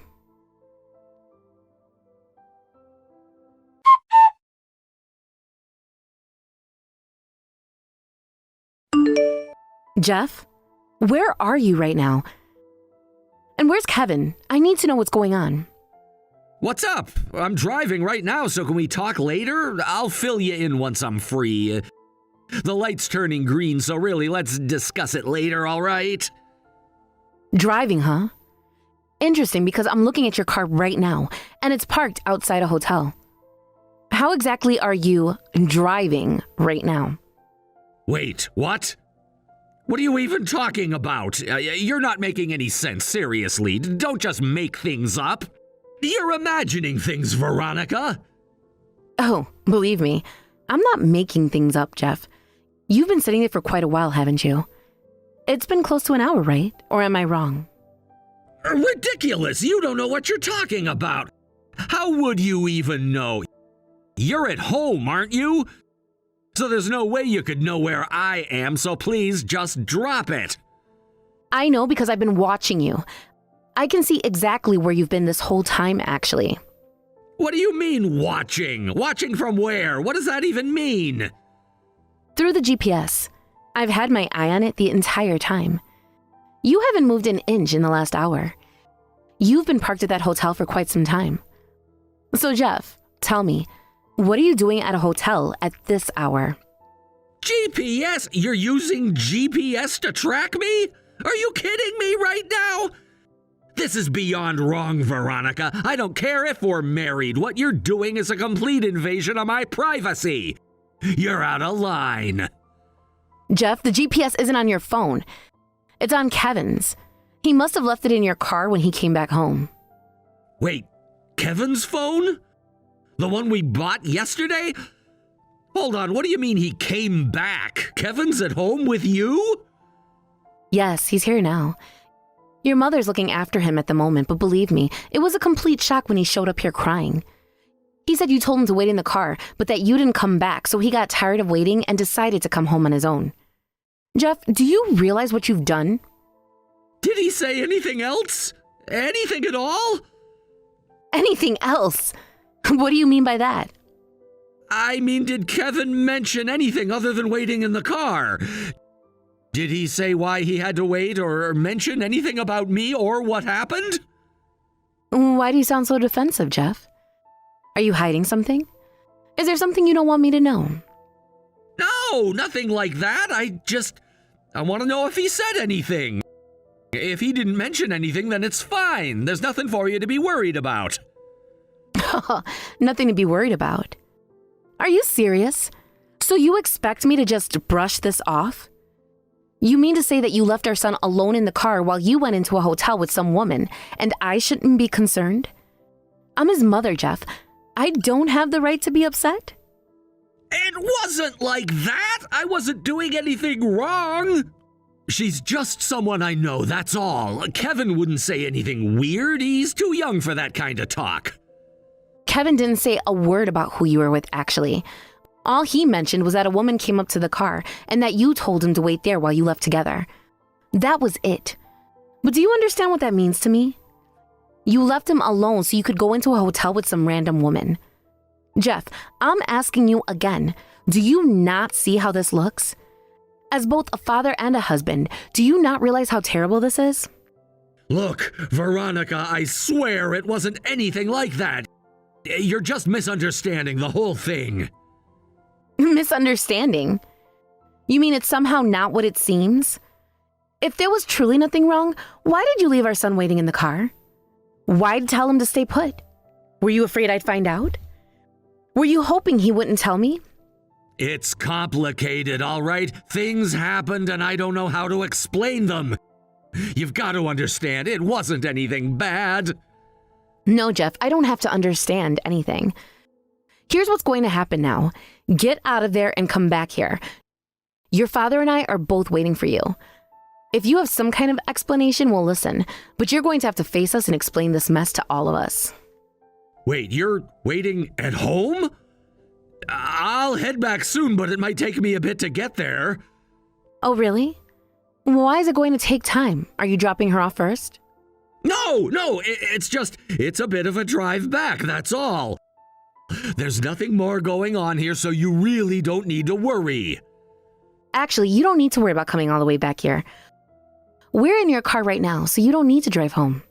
Jeff, where are you right now? And where's Kevin? I need to know what's going on. What's up? I'm driving right now, so can we talk later? I'll fill you in once I'm free. The light's turning green, so really, let's discuss it later, all right? Driving, huh? Interesting, because I'm looking at your car right now, and it's parked outside a hotel. How exactly are you driving right now? Wait, what? What are you even talking about? You're not making any sense, seriously. Don't just make things up. You're imagining things, Veronica. Oh, believe me, I'm not making things up, Jeff. You've been sitting there for quite a while, haven't you? It's been close to an hour, right? Or am I wrong? Ridiculous! You don't know what you're talking about. How would you even know? You're at home, aren't you? So there's no way you could know where I am, so please just drop it. I know because I've been watching you. I can see exactly where you've been this whole time, actually. What do you mean, watching? Watching from where? What does that even mean? Through the GPS. I've had my eye on it the entire time. You haven't moved an inch in the last hour. You've been parked at that hotel for quite some time. So, Jeff, tell me, what are you doing at a hotel at this hour? GPS? You're using GPS to track me? Are you kidding me right now? This is beyond wrong, Veronica. I don't care if we're married. What you're doing is a complete invasion of my privacy. You're out of line. Jeff, the GPS isn't on your phone. It's on Kevin's. He must have left it in your car when he came back home. Wait, Kevin's phone? The one we bought yesterday? Hold on, what do you mean he came back? Kevin's at home with you? Yes, he's here now. Your mother's looking after him at the moment, but believe me, it was a complete shock when he showed up here crying. He said you told him to wait in the car, but that you didn't come back, so he got tired of waiting and decided to come home on his own. Jeff, do you realize what you've done? Did he say anything else? Anything at all? Anything else? What do you mean by that? I mean, did Kevin mention anything other than waiting in the car? Did he say why he had to wait or mention anything about me or what happened? Why do you sound so defensive, Jeff? Are you hiding something? Is there something you don't want me to know? No, nothing like that. I want to know if he said anything. If he didn't mention anything, then it's fine. There's nothing for you to be worried about. Nothing to be worried about. Are you serious? So you expect me to just brush this off? You mean to say that you left our son alone in the car while you went into a hotel with some woman, and I shouldn't be concerned? I'm his mother, Jeff. I don't have the right to be upset? It wasn't like that. I wasn't doing anything wrong. She's just someone I know, that's all. Kevin wouldn't say anything weird. He's too young for that kind of talk. Kevin didn't say a word about who you were with, actually. All he mentioned was that a woman came up to the car and that you told him to wait there while you left together. That was it. But do you understand what that means to me? You left him alone so you could go into a hotel with some random woman. Jeff, I'm asking you again, do you not see how this looks? As both a father and a husband, do you not realize how terrible this is? Look, Veronica, I swear it wasn't anything like that. You're just misunderstanding the whole thing. Misunderstanding? You mean it's somehow not what it seems? If there was truly nothing wrong, why did you leave our son waiting in the car? Why'd tell him to stay put? Were you afraid I'd find out? Were you hoping he wouldn't tell me? It's complicated, all right? Things happened and I don't know how to explain them. You've got to understand, it wasn't anything bad. No, Jeff, I don't have to understand anything. Here's what's going to happen now. Get out of there and come back here. Your father and I are both waiting for you. If you have some kind of explanation, we'll listen, but you're going to have to face us and explain this mess to all of us. Wait, you're waiting at home? I'll head back soon, but it might take me a bit to get there. Oh, really? Why is it going to take time? Are you dropping her off first? No, it's a bit of a drive back, that's all. There's nothing more going on here, so you really don't need to worry. Actually, you don't need to worry about coming all the way back here. We're in your car right now, so you don't need to drive home.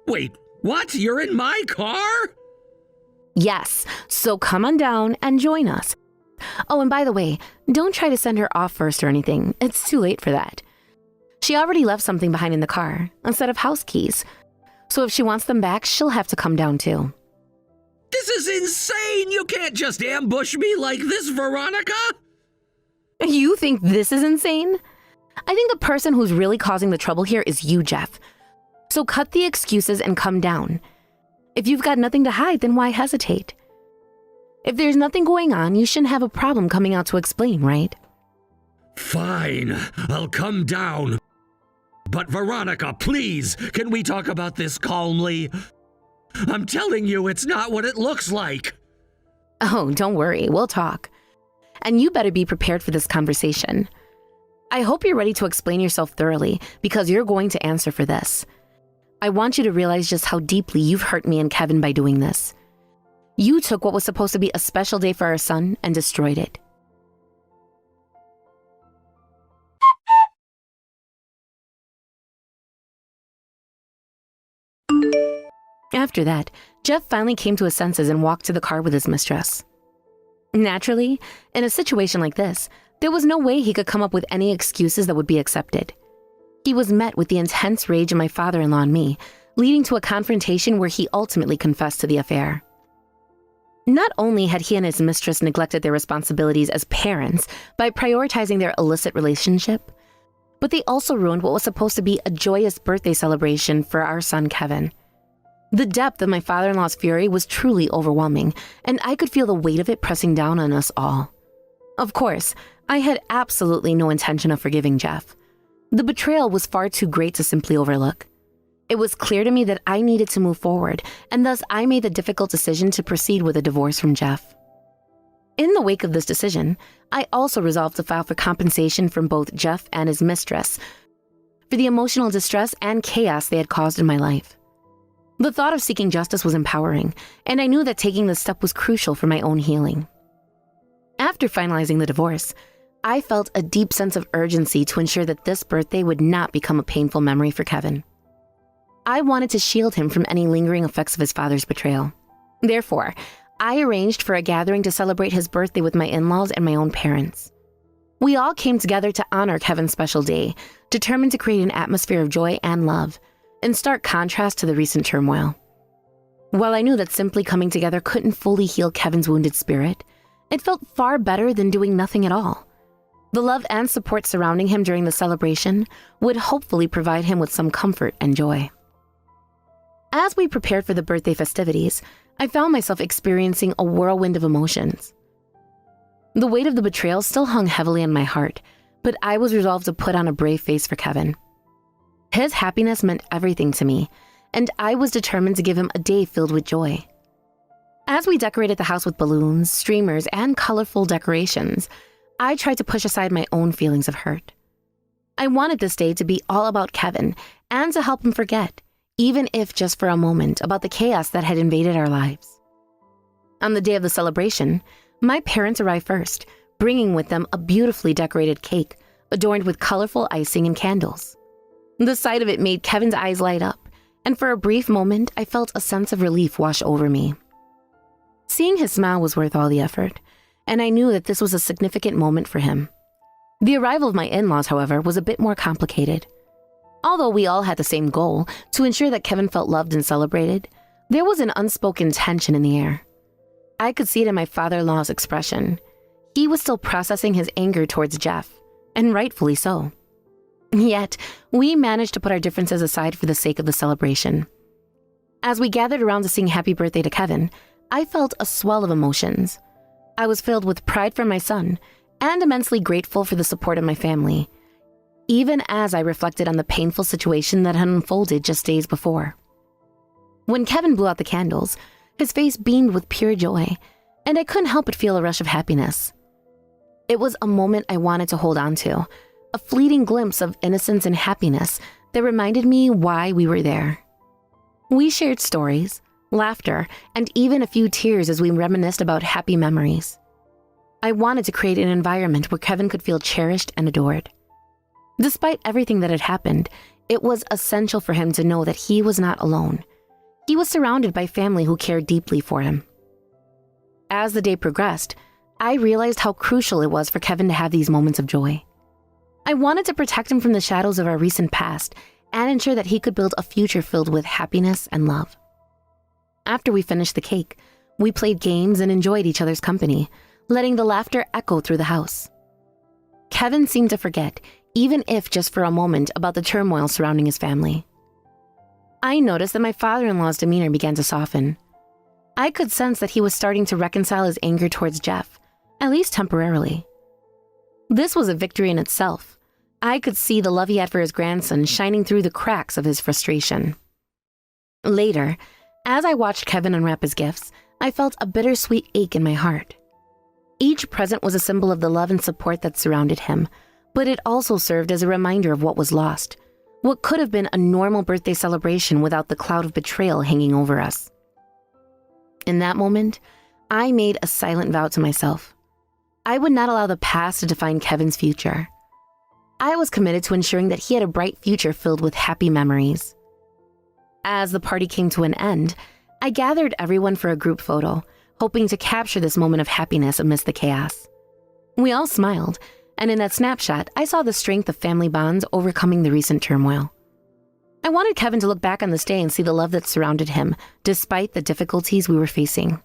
Wait, what? You're in my car? Yes, so come on down and join us. Oh, and by the way, don't try to send her off first or anything. It's too late for that. She already left something behind in the car, a set of house keys. So if she wants them back, she'll have to come down too. This is insane! You can't just ambush me like this, Veronica! You think this is insane? I think the person who's really causing the trouble here is you, Jeff. So cut the excuses and come down. If you've got nothing to hide, then why hesitate? If there's nothing going on, you shouldn't have a problem coming out to explain, right? Fine, I'll come down. But Veronica, please, can we talk about this calmly? I'm telling you, it's not what it looks like. Oh, don't worry, we'll talk. And you better be prepared for this conversation. I hope you're ready to explain yourself thoroughly, because you're going to answer for this. I want you to realize just how deeply you've hurt me and Kevin by doing this. You took what was supposed to be a special day for our son and destroyed it. After that, Jeff finally came to his senses and walked to the car with his mistress. Naturally, in a situation like this, there was no way he could come up with any excuses that would be accepted. He was met with the intense rage of my father-in-law and me, leading to a confrontation where he ultimately confessed to the affair. Not only had he and his mistress neglected their responsibilities as parents by prioritizing their illicit relationship, but they also ruined what was supposed to be a joyous birthday celebration for our son Kevin. The depth of my father-in-law's fury was truly overwhelming, and I could feel the weight of it pressing down on us all. Of course, I had absolutely no intention of forgiving Jeff. The betrayal was far too great to simply overlook. It was clear to me that I needed to move forward, and thus I made the difficult decision to proceed with a divorce from Jeff. In the wake of this decision, I also resolved to file for compensation from both Jeff and his mistress for the emotional distress and chaos they had caused in my life. The thought of seeking justice was empowering, and I knew that taking this step was crucial for my own healing. After finalizing the divorce, I felt a deep sense of urgency to ensure that this birthday would not become a painful memory for Kevin. I wanted to shield him from any lingering effects of his father's betrayal. Therefore, I arranged for a gathering to celebrate his birthday with my in-laws and my own parents. We all came together to honor Kevin's special day, determined to create an atmosphere of joy and love, in stark contrast to the recent turmoil. While I knew that simply coming together couldn't fully heal Kevin's wounded spirit, it felt far better than doing nothing at all. The love and support surrounding him during the celebration would hopefully provide him with some comfort and joy. As we prepared for the birthday festivities, I found myself experiencing a whirlwind of emotions. The weight of the betrayal still hung heavily on my heart, but I was resolved to put on a brave face for Kevin. His happiness meant everything to me, and I was determined to give him a day filled with joy. As we decorated the house with balloons, streamers, and colorful decorations, I tried to push aside my own feelings of hurt. I wanted this day to be all about Kevin and to help him forget, even if just for a moment, about the chaos that had invaded our lives. On the day of the celebration, my parents arrived first, bringing with them a beautifully decorated cake adorned with colorful icing and candles. The sight of it made Kevin's eyes light up, and for a brief moment, I felt a sense of relief wash over me. Seeing his smile was worth all the effort, and I knew that this was a significant moment for him. The arrival of my in-laws, however, was a bit more complicated. Although we all had the same goal, to ensure that Kevin felt loved and celebrated, there was an unspoken tension in the air. I could see it in my father-in-law's expression. He was still processing his anger towards Jeff, and rightfully so. Yet, we managed to put our differences aside for the sake of the celebration. As we gathered around to sing happy birthday to Kevin, I felt a swell of emotions. I was filled with pride for my son, and immensely grateful for the support of my family, even as I reflected on the painful situation that had unfolded just days before. When Kevin blew out the candles, his face beamed with pure joy, and I couldn't help but feel a rush of happiness. It was a moment I wanted to hold on to, a fleeting glimpse of innocence and happiness that reminded me why we were there. We shared stories, laughter, and even a few tears as we reminisced about happy memories. I wanted to create an environment where Kevin could feel cherished and adored. Despite everything that had happened, it was essential for him to know that he was not alone. He was surrounded by family who cared deeply for him. As the day progressed, I realized how crucial it was for Kevin to have these moments of joy. I wanted to protect him from the shadows of our recent past and ensure that he could build a future filled with happiness and love. After we finished the cake, we played games and enjoyed each other's company, letting the laughter echo through the house. Kevin seemed to forget, even if just for a moment, about the turmoil surrounding his family. I noticed that my father-in-law's demeanor began to soften. I could sense that he was starting to reconcile his anger towards Jeff, at least temporarily. This was a victory in itself. I could see the love he had for his grandson shining through the cracks of his frustration. Later, as I watched Kevin unwrap his gifts, I felt a bittersweet ache in my heart. Each present was a symbol of the love and support that surrounded him, but it also served as a reminder of what was lost, what could have been a normal birthday celebration without the cloud of betrayal hanging over us. In that moment, I made a silent vow to myself. I would not allow the past to define Kevin's future. I was committed to ensuring that he had a bright future filled with happy memories. As the party came to an end, I gathered everyone for a group photo, hoping to capture this moment of happiness amidst the chaos. We all smiled, and in that snapshot, I saw the strength of family bonds overcoming the recent turmoil. I wanted Kevin to look back on this day and see the love that surrounded him, despite the difficulties we were facing.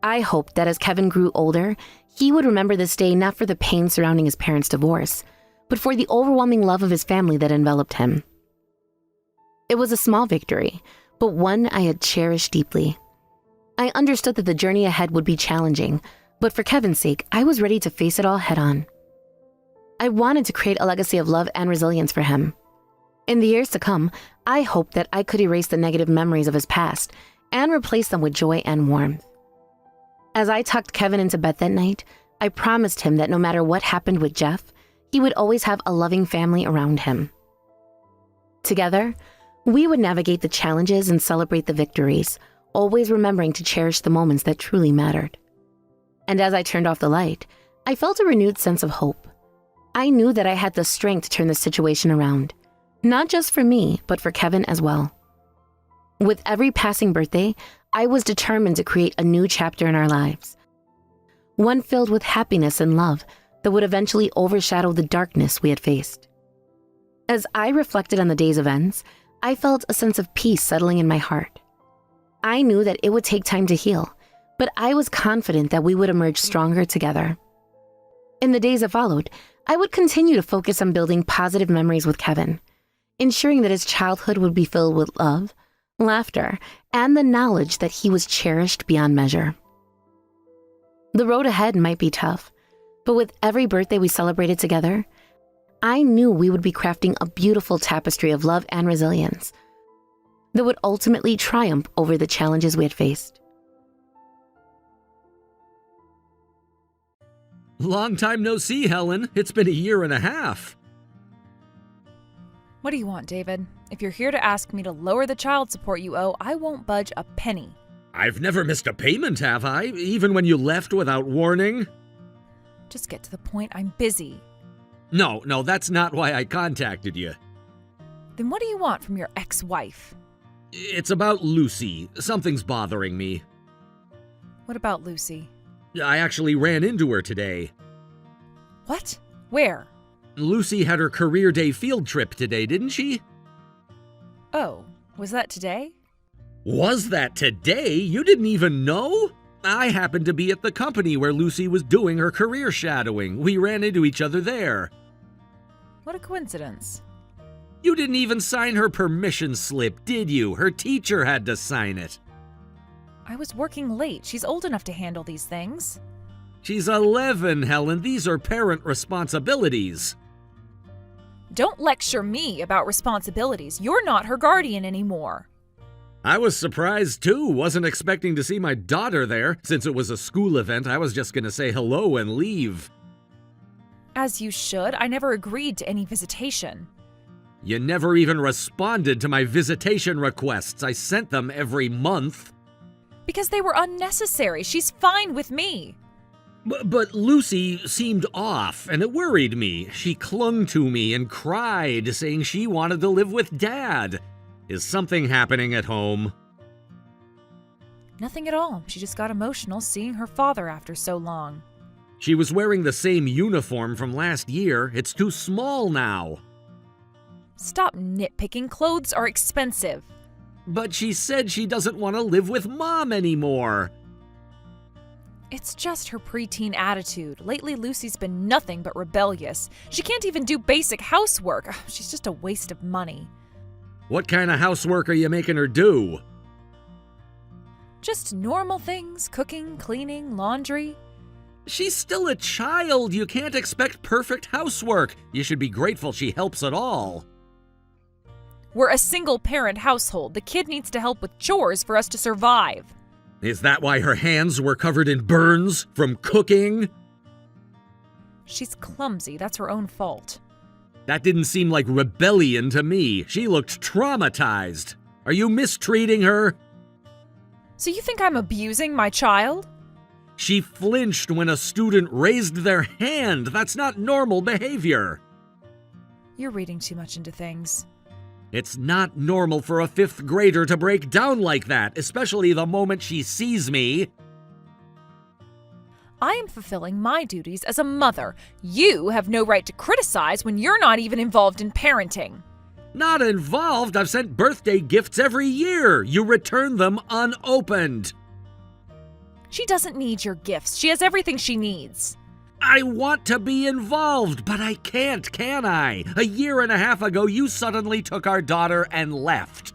I hoped that as Kevin grew older, he would remember this day not for the pain surrounding his parents' divorce, but for the overwhelming love of his family that enveloped him. It was a small victory, but one I had cherished deeply. I understood that the journey ahead would be challenging, but for Kevin's sake, I was ready to face it all head on. I wanted to create a legacy of love and resilience for him. In the years to come, I hoped that I could erase the negative memories of his past and replace them with joy and warmth. As I tucked Kevin into bed that night, I promised him that no matter what happened with Jeff, he would always have a loving family around him. Together, we would navigate the challenges and celebrate the victories, always remembering to cherish the moments that truly mattered. And as I turned off the light, I felt a renewed sense of hope. I knew that I had the strength to turn the situation around, not just for me, but for Kevin as well. With every passing birthday, I was determined to create a new chapter in our lives, one filled with happiness and love that would eventually overshadow the darkness we had faced. As I reflected on the day's events, I felt a sense of peace settling in my heart. I knew that it would take time to heal, but I was confident that we would emerge stronger together. In the days that followed, I would continue to focus on building positive memories with Kevin, ensuring that his childhood would be filled with love, laughter, and the knowledge that he was cherished beyond measure. The road ahead might be tough, but with every birthday we celebrated together, I knew we would be crafting a beautiful tapestry of love and resilience that would ultimately triumph over the challenges we had faced. Long time no see, Helen. It's been 1.5 years. What do you want, David? If you're here to ask me to lower the child support you owe, I won't budge a penny. I've never missed a payment, have I? Even when you left without warning? Just get to the point. I'm busy. No, that's not why I contacted you. Then what do you want from your ex-wife? It's about Lucy. Something's bothering me. What about Lucy? I actually ran into her today. What? Where? Lucy had her career day field trip today, didn't she? Oh, was that today? Was that today? You didn't even know? I happened to be at the company where Lucy was doing her career shadowing. We ran into each other there. What a coincidence. You didn't even sign her permission slip, did you? Her teacher had to sign it. I was working late. She's old enough to handle these things. She's 11, Helen. These are parent responsibilities. Don't lecture me about responsibilities. You're not her guardian anymore. I was surprised too. Wasn't expecting to see my daughter there. Since it was a school event, I was just going to say hello and leave. As you should. I never agreed to any visitation. You never even responded to my visitation requests. I sent them every month. Because they were unnecessary. She's fine with me. But Lucy seemed off, and it worried me. She clung to me and cried, saying she wanted to live with Dad. Is something happening at home? Nothing at all. She just got emotional seeing her father after so long. She was wearing the same uniform from last year. It's too small now. Stop nitpicking. Clothes are expensive. But she said she doesn't want to live with Mom anymore. It's just her preteen attitude. Lately, Lucy's been nothing but rebellious. She can't even do basic housework. Ugh, she's just a waste of money. What kind of housework are you making her do? Just normal things. Cooking, cleaning, laundry. She's still a child. You can't expect perfect housework. You should be grateful she helps at all. We're a single-parent household. The kid needs to help with chores for us to survive. Is that why her hands were covered in burns from cooking? She's clumsy. That's her own fault. That didn't seem like rebellion to me. She looked traumatized. Are you mistreating her? So you think I'm abusing my child? She flinched when a student raised their hand. That's not normal behavior. You're reading too much into things. It's not normal for a 5th grader to break down like that, especially the moment she sees me. I am fulfilling my duties as a mother. You have no right to criticize when you're not even involved in parenting. Not involved. I've sent birthday gifts every year. You return them unopened. She doesn't need your gifts. She has everything she needs. I want to be involved, but I can't, can I? A year and a half ago, you suddenly took our daughter and left.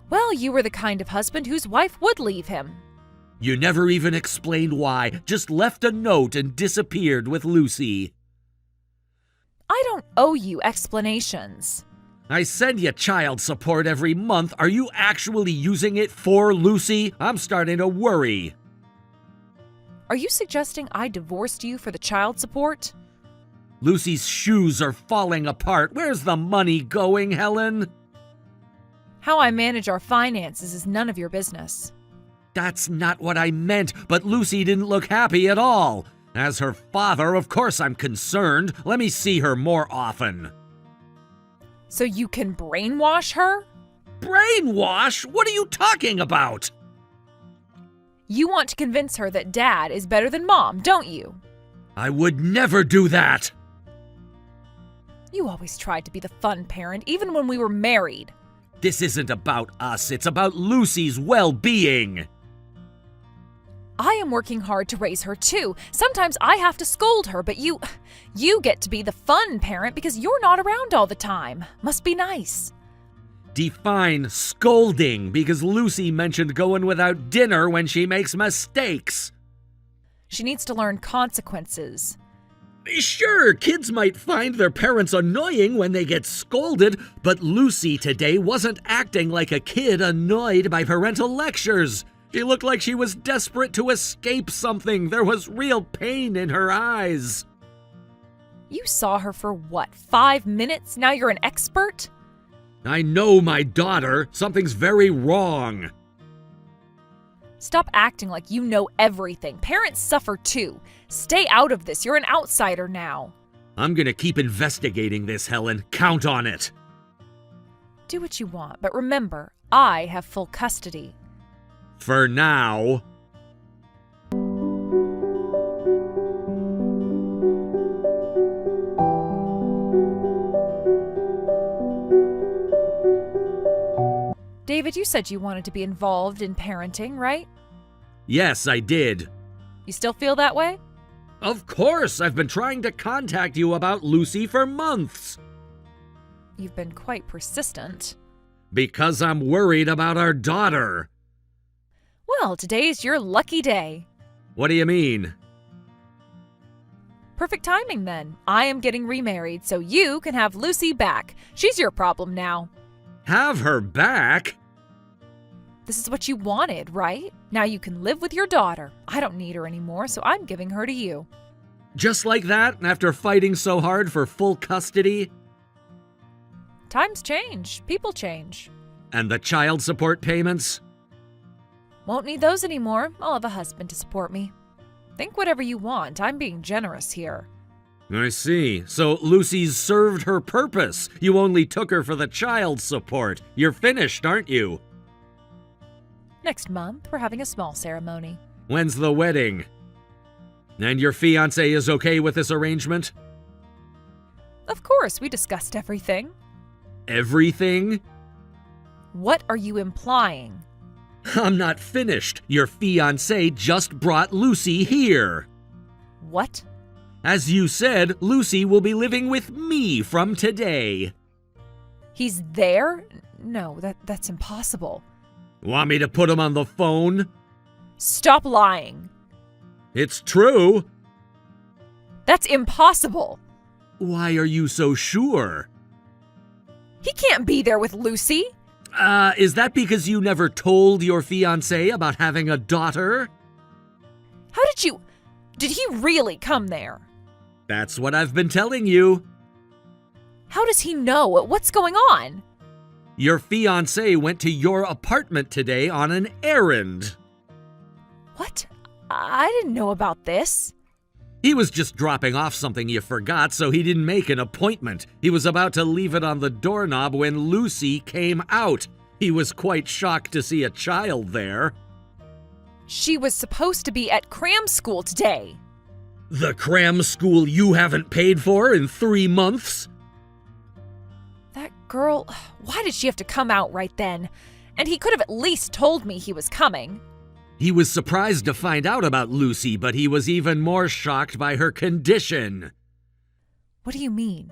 Well, you were the kind of husband whose wife would leave him. You never even explained why, just left a note and disappeared with Lucy. I don't owe you explanations. I send you child support every month. Are you actually using it for Lucy? I'm starting to worry. Are you suggesting I divorced you for the child support? Lucy's shoes are falling apart. Where's the money going, Helen? How I manage our finances is none of your business. That's not what I meant, but Lucy didn't look happy at all. As her father, of course I'm concerned. Let me see her more often. So you can brainwash her? Brainwash? What are you talking about? You want to convince her that Dad is better than Mom, don't you? I would never do that. You always tried to be the fun parent, even when we were married. This isn't about us. It's about Lucy's well-being. I am working hard to raise her too. Sometimes I have to scold her, but you get to be the fun parent because you're not around all the time. Must be nice. Define scolding, because Lucy mentioned going without dinner when she makes mistakes. She needs to learn consequences. Sure, kids might find their parents annoying when they get scolded, but Lucy today wasn't acting like a kid annoyed by parental lectures. She looked like she was desperate to escape something. There was real pain in her eyes. You saw her for what, 5 minutes? Now you're an expert? I know my daughter. Something's very wrong. Stop acting like you know everything. Parents suffer too. Stay out of this. You're an outsider now. I'm gonna keep investigating this, Helen. Count on it. Do what you want, but remember, I have full custody. For now. David, you said you wanted to be involved in parenting, right? Yes, I did. You still feel that way? Of course, I've been trying to contact you about Lucy for months. You've been quite persistent. Because I'm worried about our daughter. Well, today's your lucky day. What do you mean? Perfect timing then. I am getting remarried, so you can have Lucy back. She's your problem now. Have her back? This is what you wanted, right? Now you can live with your daughter. I don't need her anymore, so I'm giving her to you. Just like that, after fighting so hard for full custody? Times change. People change. And the child support payments? Won't need those anymore. I'll have a husband to support me. Think whatever you want. I'm being generous here. I see. So Lucy's served her purpose. You only took her for the child support. You're finished, aren't you? Next month, we're having a small ceremony. When's the wedding? And your fiance is okay with this arrangement? Of course, we discussed everything. Everything? What are you implying? I'm not finished. Your fiance just brought Lucy here. What? As you said, Lucy will be living with me from today. He's there? No, that's impossible. Want me to put him on the phone? Stop lying. It's true. That's impossible. Why are you so sure? He can't be there with Lucy. Is that because you never told your fiancé about having a daughter? How did he really come there? That's what I've been telling you. How does he know? What's going on? Your fiancé went to your apartment today on an errand. What? I didn't know about this. He was just dropping off something you forgot, so he didn't make an appointment. He was about to leave it on the doorknob when Lucy came out. He was quite shocked to see a child there. She was supposed to be at cram school today. The cram school you haven't paid for in 3 months? That girl, why did she have to come out right then? And he could have at least told me he was coming. He was surprised to find out about Lucy, but he was even more shocked by her condition. What do you mean?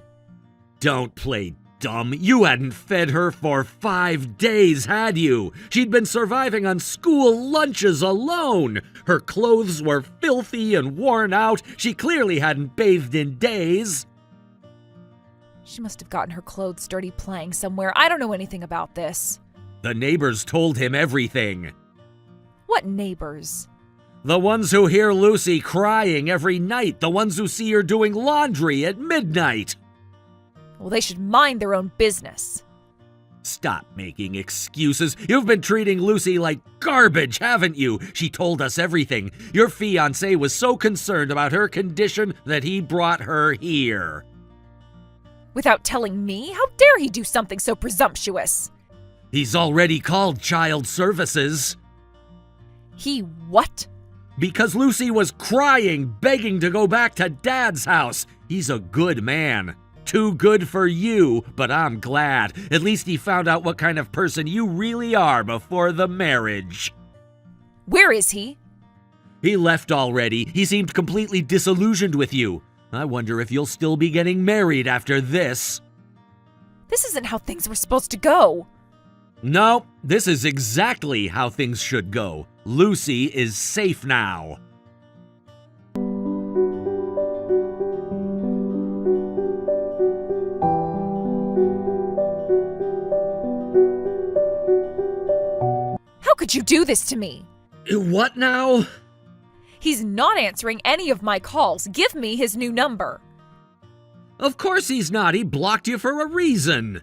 Don't play dumb. You hadn't fed her for 5 days, had you? She'd been surviving on school lunches alone. Her clothes were filthy and worn out. She clearly hadn't bathed in days. She must have gotten her clothes dirty playing somewhere. I don't know anything about this. The neighbors told him everything. What neighbors? The ones who hear Lucy crying every night. The ones who see her doing laundry at midnight. Well, they should mind their own business. Stop making excuses. You've been treating Lucy like garbage, haven't you? She told us everything. Your fiancé was so concerned about her condition that he brought her here. Without telling me? How dare he do something so presumptuous? He's already called child services. He what? Because Lucy was crying, begging to go back to Dad's house. He's a good man. Too good for you, but I'm glad. At least he found out what kind of person you really are before the marriage. Where is he? He left already. He seemed completely disillusioned with you. I wonder if you'll still be getting married after this. This isn't how things were supposed to go. No, this is exactly how things should go. Lucy is safe now. How could you do this to me? What now? He's not answering any of my calls. Give me his new number. Of course he's not. He blocked you for a reason.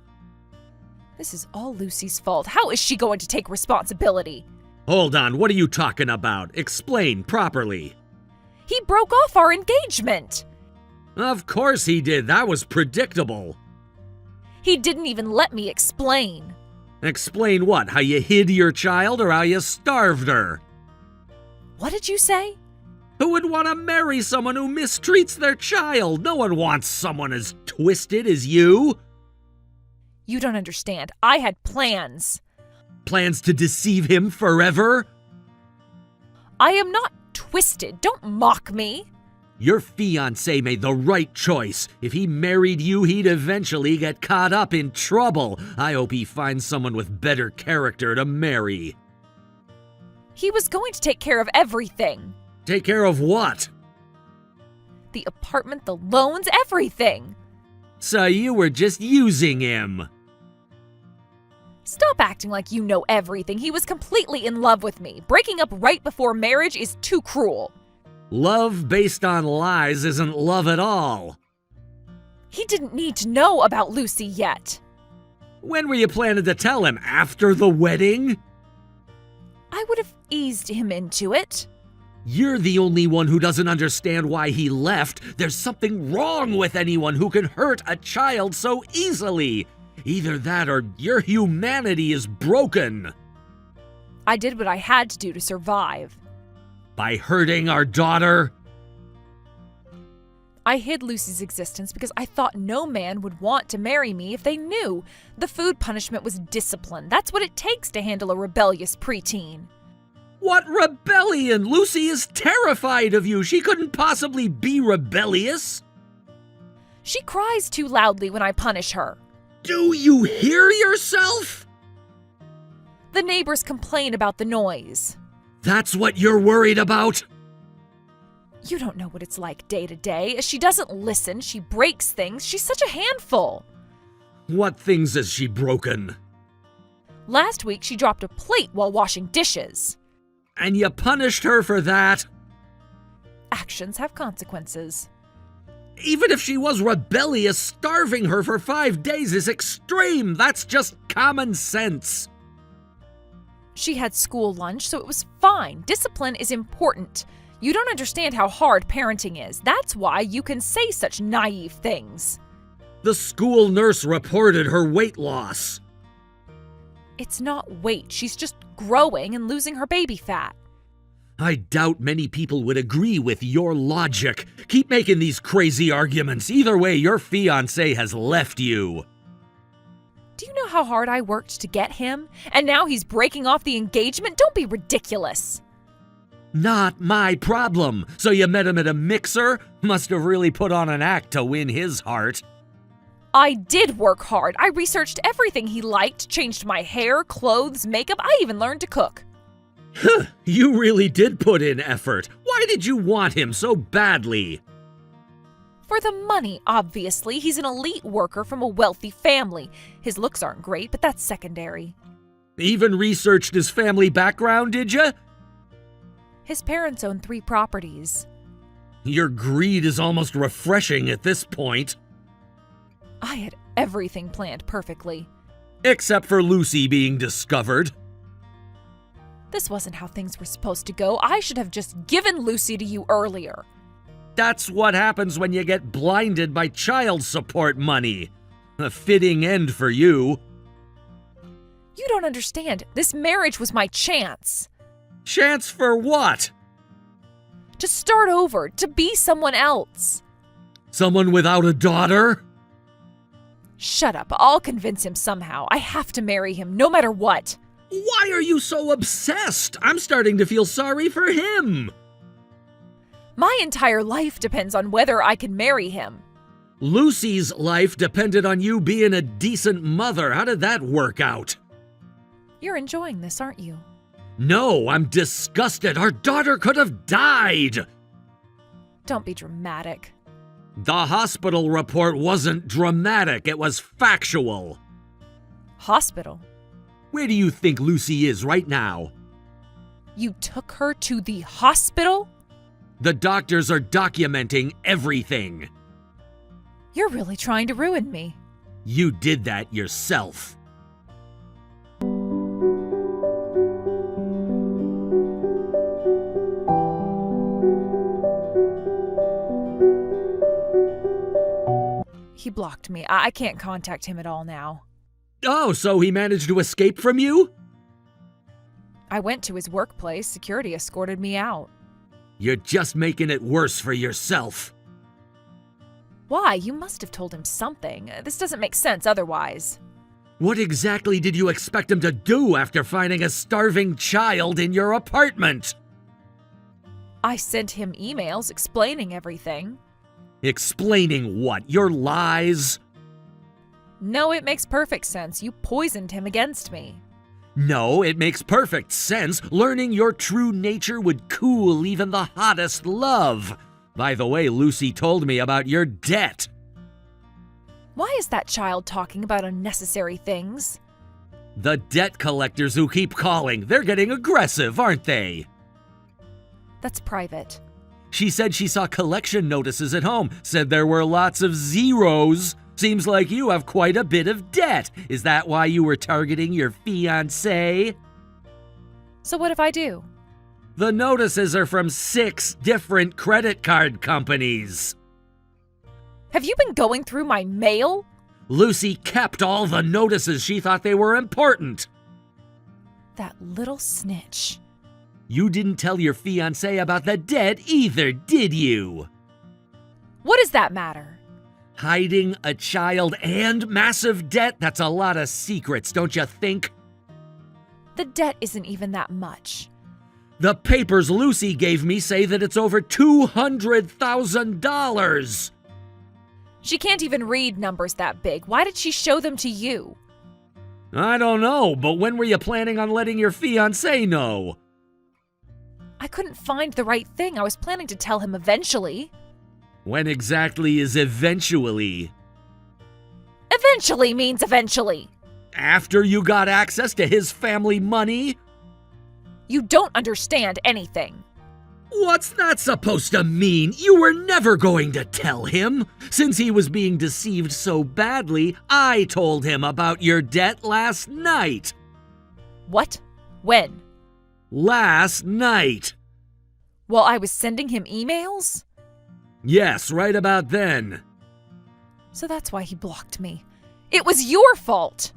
This is all Lucy's fault. How is she going to take responsibility? Hold on, what are you talking about? Explain properly. He broke off our engagement. Of course he did. That was predictable. He didn't even let me explain. Explain what? How you hid your child or how you starved her? What did you say? Who would want to marry someone who mistreats their child? No one wants someone as twisted as you. You don't understand. I had plans. Plans to deceive him forever? I am not twisted. Don't mock me. Your fiancé made the right choice. If he married you, he'd eventually get caught up in trouble. I hope he finds someone with better character to marry. He was going to take care of everything. Take care of what? The apartment, the loans, everything. So you were just using him. Stop acting like you know everything. He was completely in love with me. Breaking up right before marriage is too cruel. Love based on lies isn't love at all. He didn't need to know about Lucy yet. When were you planning to tell him? After the wedding? I would have eased him into it. You're the only one who doesn't understand why he left. There's something wrong with anyone who can hurt a child so easily. Either that or your humanity is broken. I did what I had to do to survive. By hurting our daughter? I hid Lucy's existence because I thought no man would want to marry me if they knew. The food punishment was discipline. That's what it takes to handle a rebellious preteen. What rebellion? Lucy is terrified of you. She couldn't possibly be rebellious. She cries too loudly when I punish her. Do you hear yourself? The neighbors complain about the noise. That's what you're worried about? You don't know what it's like day to day. She doesn't listen. She breaks things. She's such a handful. What things has she broken? Last week, she dropped a plate while washing dishes. And you punished her for that? Actions have consequences. Even if she was rebellious, starving her for 5 days is extreme. That's just common sense. She had school lunch, so it was fine. Discipline is important. You don't understand how hard parenting is. That's why you can say such naive things. The school nurse reported her weight loss. It's not weight. She's just growing and losing her baby fat. I doubt many people would agree with your logic. Keep making these crazy arguments. Either way, your fiancé has left you. Do you know how hard I worked to get him? And now he's breaking off the engagement? Don't be ridiculous. Not my problem. So you met him at a mixer? Must have really put on an act to win his heart. I did work hard. I researched everything he liked, changed my hair, clothes, makeup. I even learned to cook. You really did put in effort. Why did you want him so badly? For the money, obviously. He's an elite worker from a wealthy family. His looks aren't great, but that's secondary. Even researched his family background, did you? His parents own 3 properties. Your greed is almost refreshing at this point. I had everything planned perfectly. Except for Lucy being discovered. This wasn't how things were supposed to go. I should have just given Lucy to you earlier. That's what happens when you get blinded by child support money. A fitting end for you. You don't understand. This marriage was my chance. Chance for what? To start over, to be someone else. Someone without a daughter? Shut up. I'll convince him somehow. I have to marry him, no matter what. Why are you so obsessed? I'm starting to feel sorry for him. My entire life depends on whether I can marry him. Lucy's life depended on you being a decent mother. How did that work out? You're enjoying this, aren't you? No, I'm disgusted. Our daughter could have died. Don't be dramatic. The hospital report wasn't dramatic. It was factual. Hospital? Where do you think Lucy is right now? You took her to the hospital? The doctors are documenting everything. You're really trying to ruin me. You did that yourself. He blocked me. I can't contact him at all now. Oh, so he managed to escape from you? I went to his workplace. Security escorted me out. You're just making it worse for yourself. Why? You must have told him something. This doesn't make sense otherwise. What exactly did you expect him to do after finding a starving child in your apartment? I sent him emails explaining everything. Explaining what? Your lies? No, it makes perfect sense. You poisoned him against me. No, it makes perfect sense. Learning your true nature would cool even the hottest love. By the way, Lucy told me about your debt. Why is that child talking about unnecessary things? The debt collectors who keep calling, they're getting aggressive, aren't they? That's private. She said she saw collection notices at home, said there were lots of zeros. Seems like you have quite a bit of debt. Is that why you were targeting your fiance? So what if I do? The notices are from 6 different credit card companies. Have you been going through my mail? Lucy kept all the notices. She thought they were important. That little snitch. You didn't tell your fiance about the debt either, did you? What does that matter? Hiding a child and massive debt? That's a lot of secrets, don't you think? The debt isn't even that much. The papers Lucy gave me say that it's over $200,000. She can't even read numbers that big. Why did she show them to you? I don't know, but when were you planning on letting your fiancé know? I couldn't find the right thing. I was planning to tell him eventually. When exactly is eventually? Eventually means eventually. After you got access to his family money? You don't understand anything. What's that supposed to mean? You were never going to tell him. Since he was being deceived so badly, I told him about your debt last night. What? When? Last night. While I was sending him emails? Yes, right about then. So that's why he blocked me. It was your fault.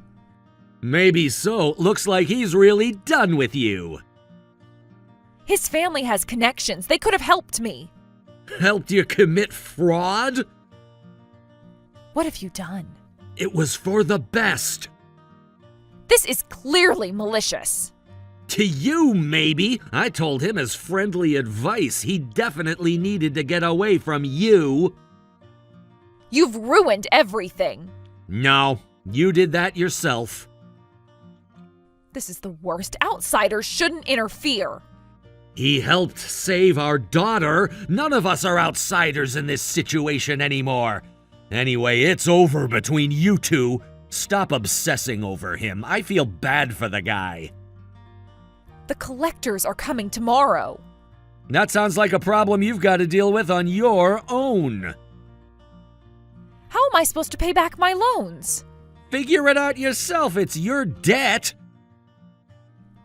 Maybe so. Looks like he's really done with you. His family has connections. They could have helped me. Helped you commit fraud? What have you done? It was for the best. This is clearly malicious. To you, maybe. I told him as friendly advice he definitely needed to get away from you. You've ruined everything. No, you did that yourself. This is the worst. Outsiders shouldn't interfere. He helped save our daughter. None of us are outsiders in this situation anymore. Anyway, it's over between you two. Stop obsessing over him. I feel bad for the guy. The collectors are coming tomorrow. That sounds like a problem you've got to deal with on your own. How am I supposed to pay back my loans? Figure it out yourself. It's your debt.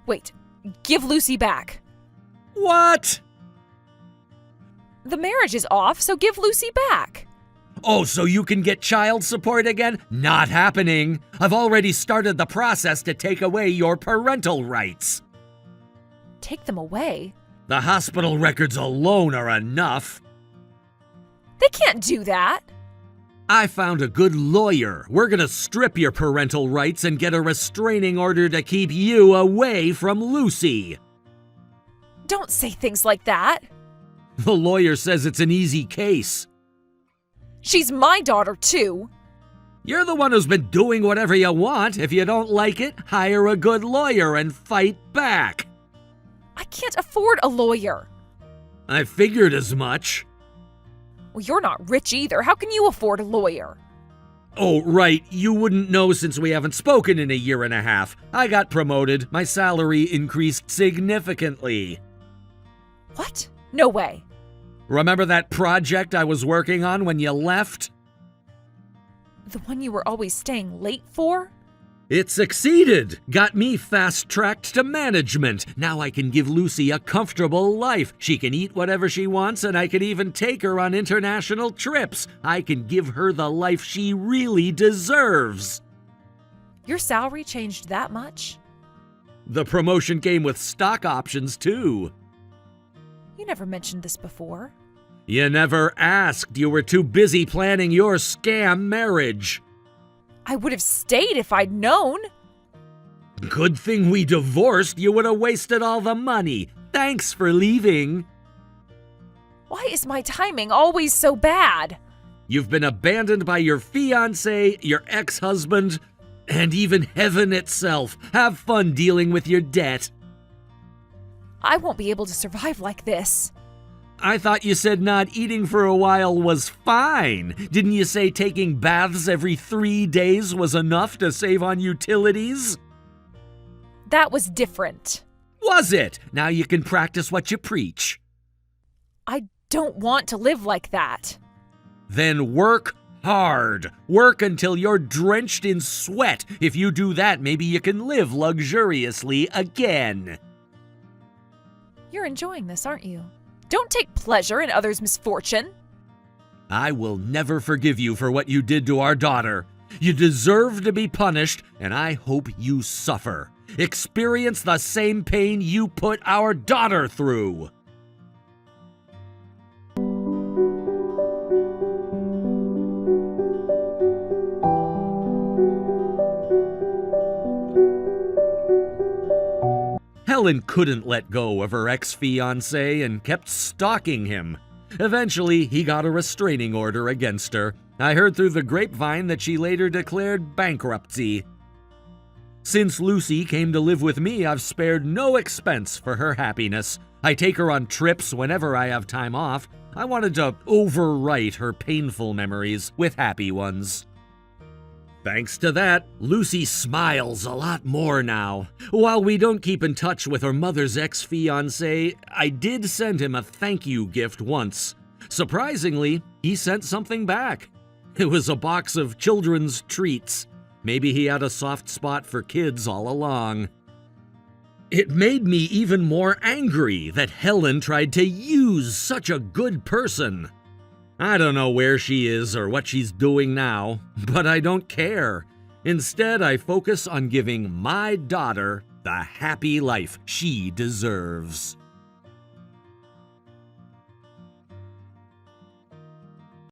Wait, give Lucy back. What? The marriage is off, so give Lucy back. Oh, so you can get child support again? Not happening. I've already started the process to take away your parental rights. Take them away? The hospital records alone are enough. They can't do that. I found a good lawyer. We're gonna strip your parental rights and get a restraining order to keep you away from Lucy. Don't say things like that. The lawyer says it's an easy case. She's my daughter, too. You're the one who's been doing whatever you want. If you don't like it, hire a good lawyer and fight back. I can't afford a lawyer. I figured as much. Well, you're not rich either. How can you afford a lawyer? Oh, right. You wouldn't know since we haven't spoken in a year and a half. I got promoted. My salary increased significantly. What? No way. Remember that project I was working on when you left? The one you were always staying late for? It succeeded. Got me fast-tracked to management. Now I can give Lucy a comfortable life. She can eat whatever she wants, and I can even take her on international trips. I can give her the life she really deserves. Your salary changed that much? The promotion came with stock options, too. You never mentioned this before. You never asked. You were too busy planning your scam marriage. I would have stayed if I'd known. Good thing we divorced. You would have wasted all the money. Thanks for leaving. Why is my timing always so bad? You've been abandoned by your fiance, your ex-husband, and even heaven itself. Have fun dealing with your debt. I won't be able to survive like this. I thought you said not eating for a while was fine. Didn't you say taking baths every 3 days was enough to save on utilities? That was different. Was it? Now you can practice what you preach. I don't want to live like that. Then work hard. Work until you're drenched in sweat. If you do that, maybe you can live luxuriously again. You're enjoying this, aren't you? Don't take pleasure in others' misfortune. I will never forgive you for what you did to our daughter. You deserve to be punished, and I hope you suffer. Experience the same pain you put our daughter through. Helen couldn't let go of her ex-fiancé and kept stalking him. Eventually, he got a restraining order against her. I heard through the grapevine that she later declared bankruptcy. Since Lucy came to live with me, I've spared no expense for her happiness. I take her on trips whenever I have time off. I wanted to overwrite her painful memories with happy ones. Thanks to that, Lucy smiles a lot more now. While we don't keep in touch with her mother's ex-fiancé, I did send him a thank you gift once. Surprisingly, he sent something back. It was a box of children's treats. Maybe he had a soft spot for kids all along. It made me even more angry that Helen tried to use such a good person. I don't know where she is or what she's doing now, but I don't care. Instead, I focus on giving my daughter the happy life she deserves.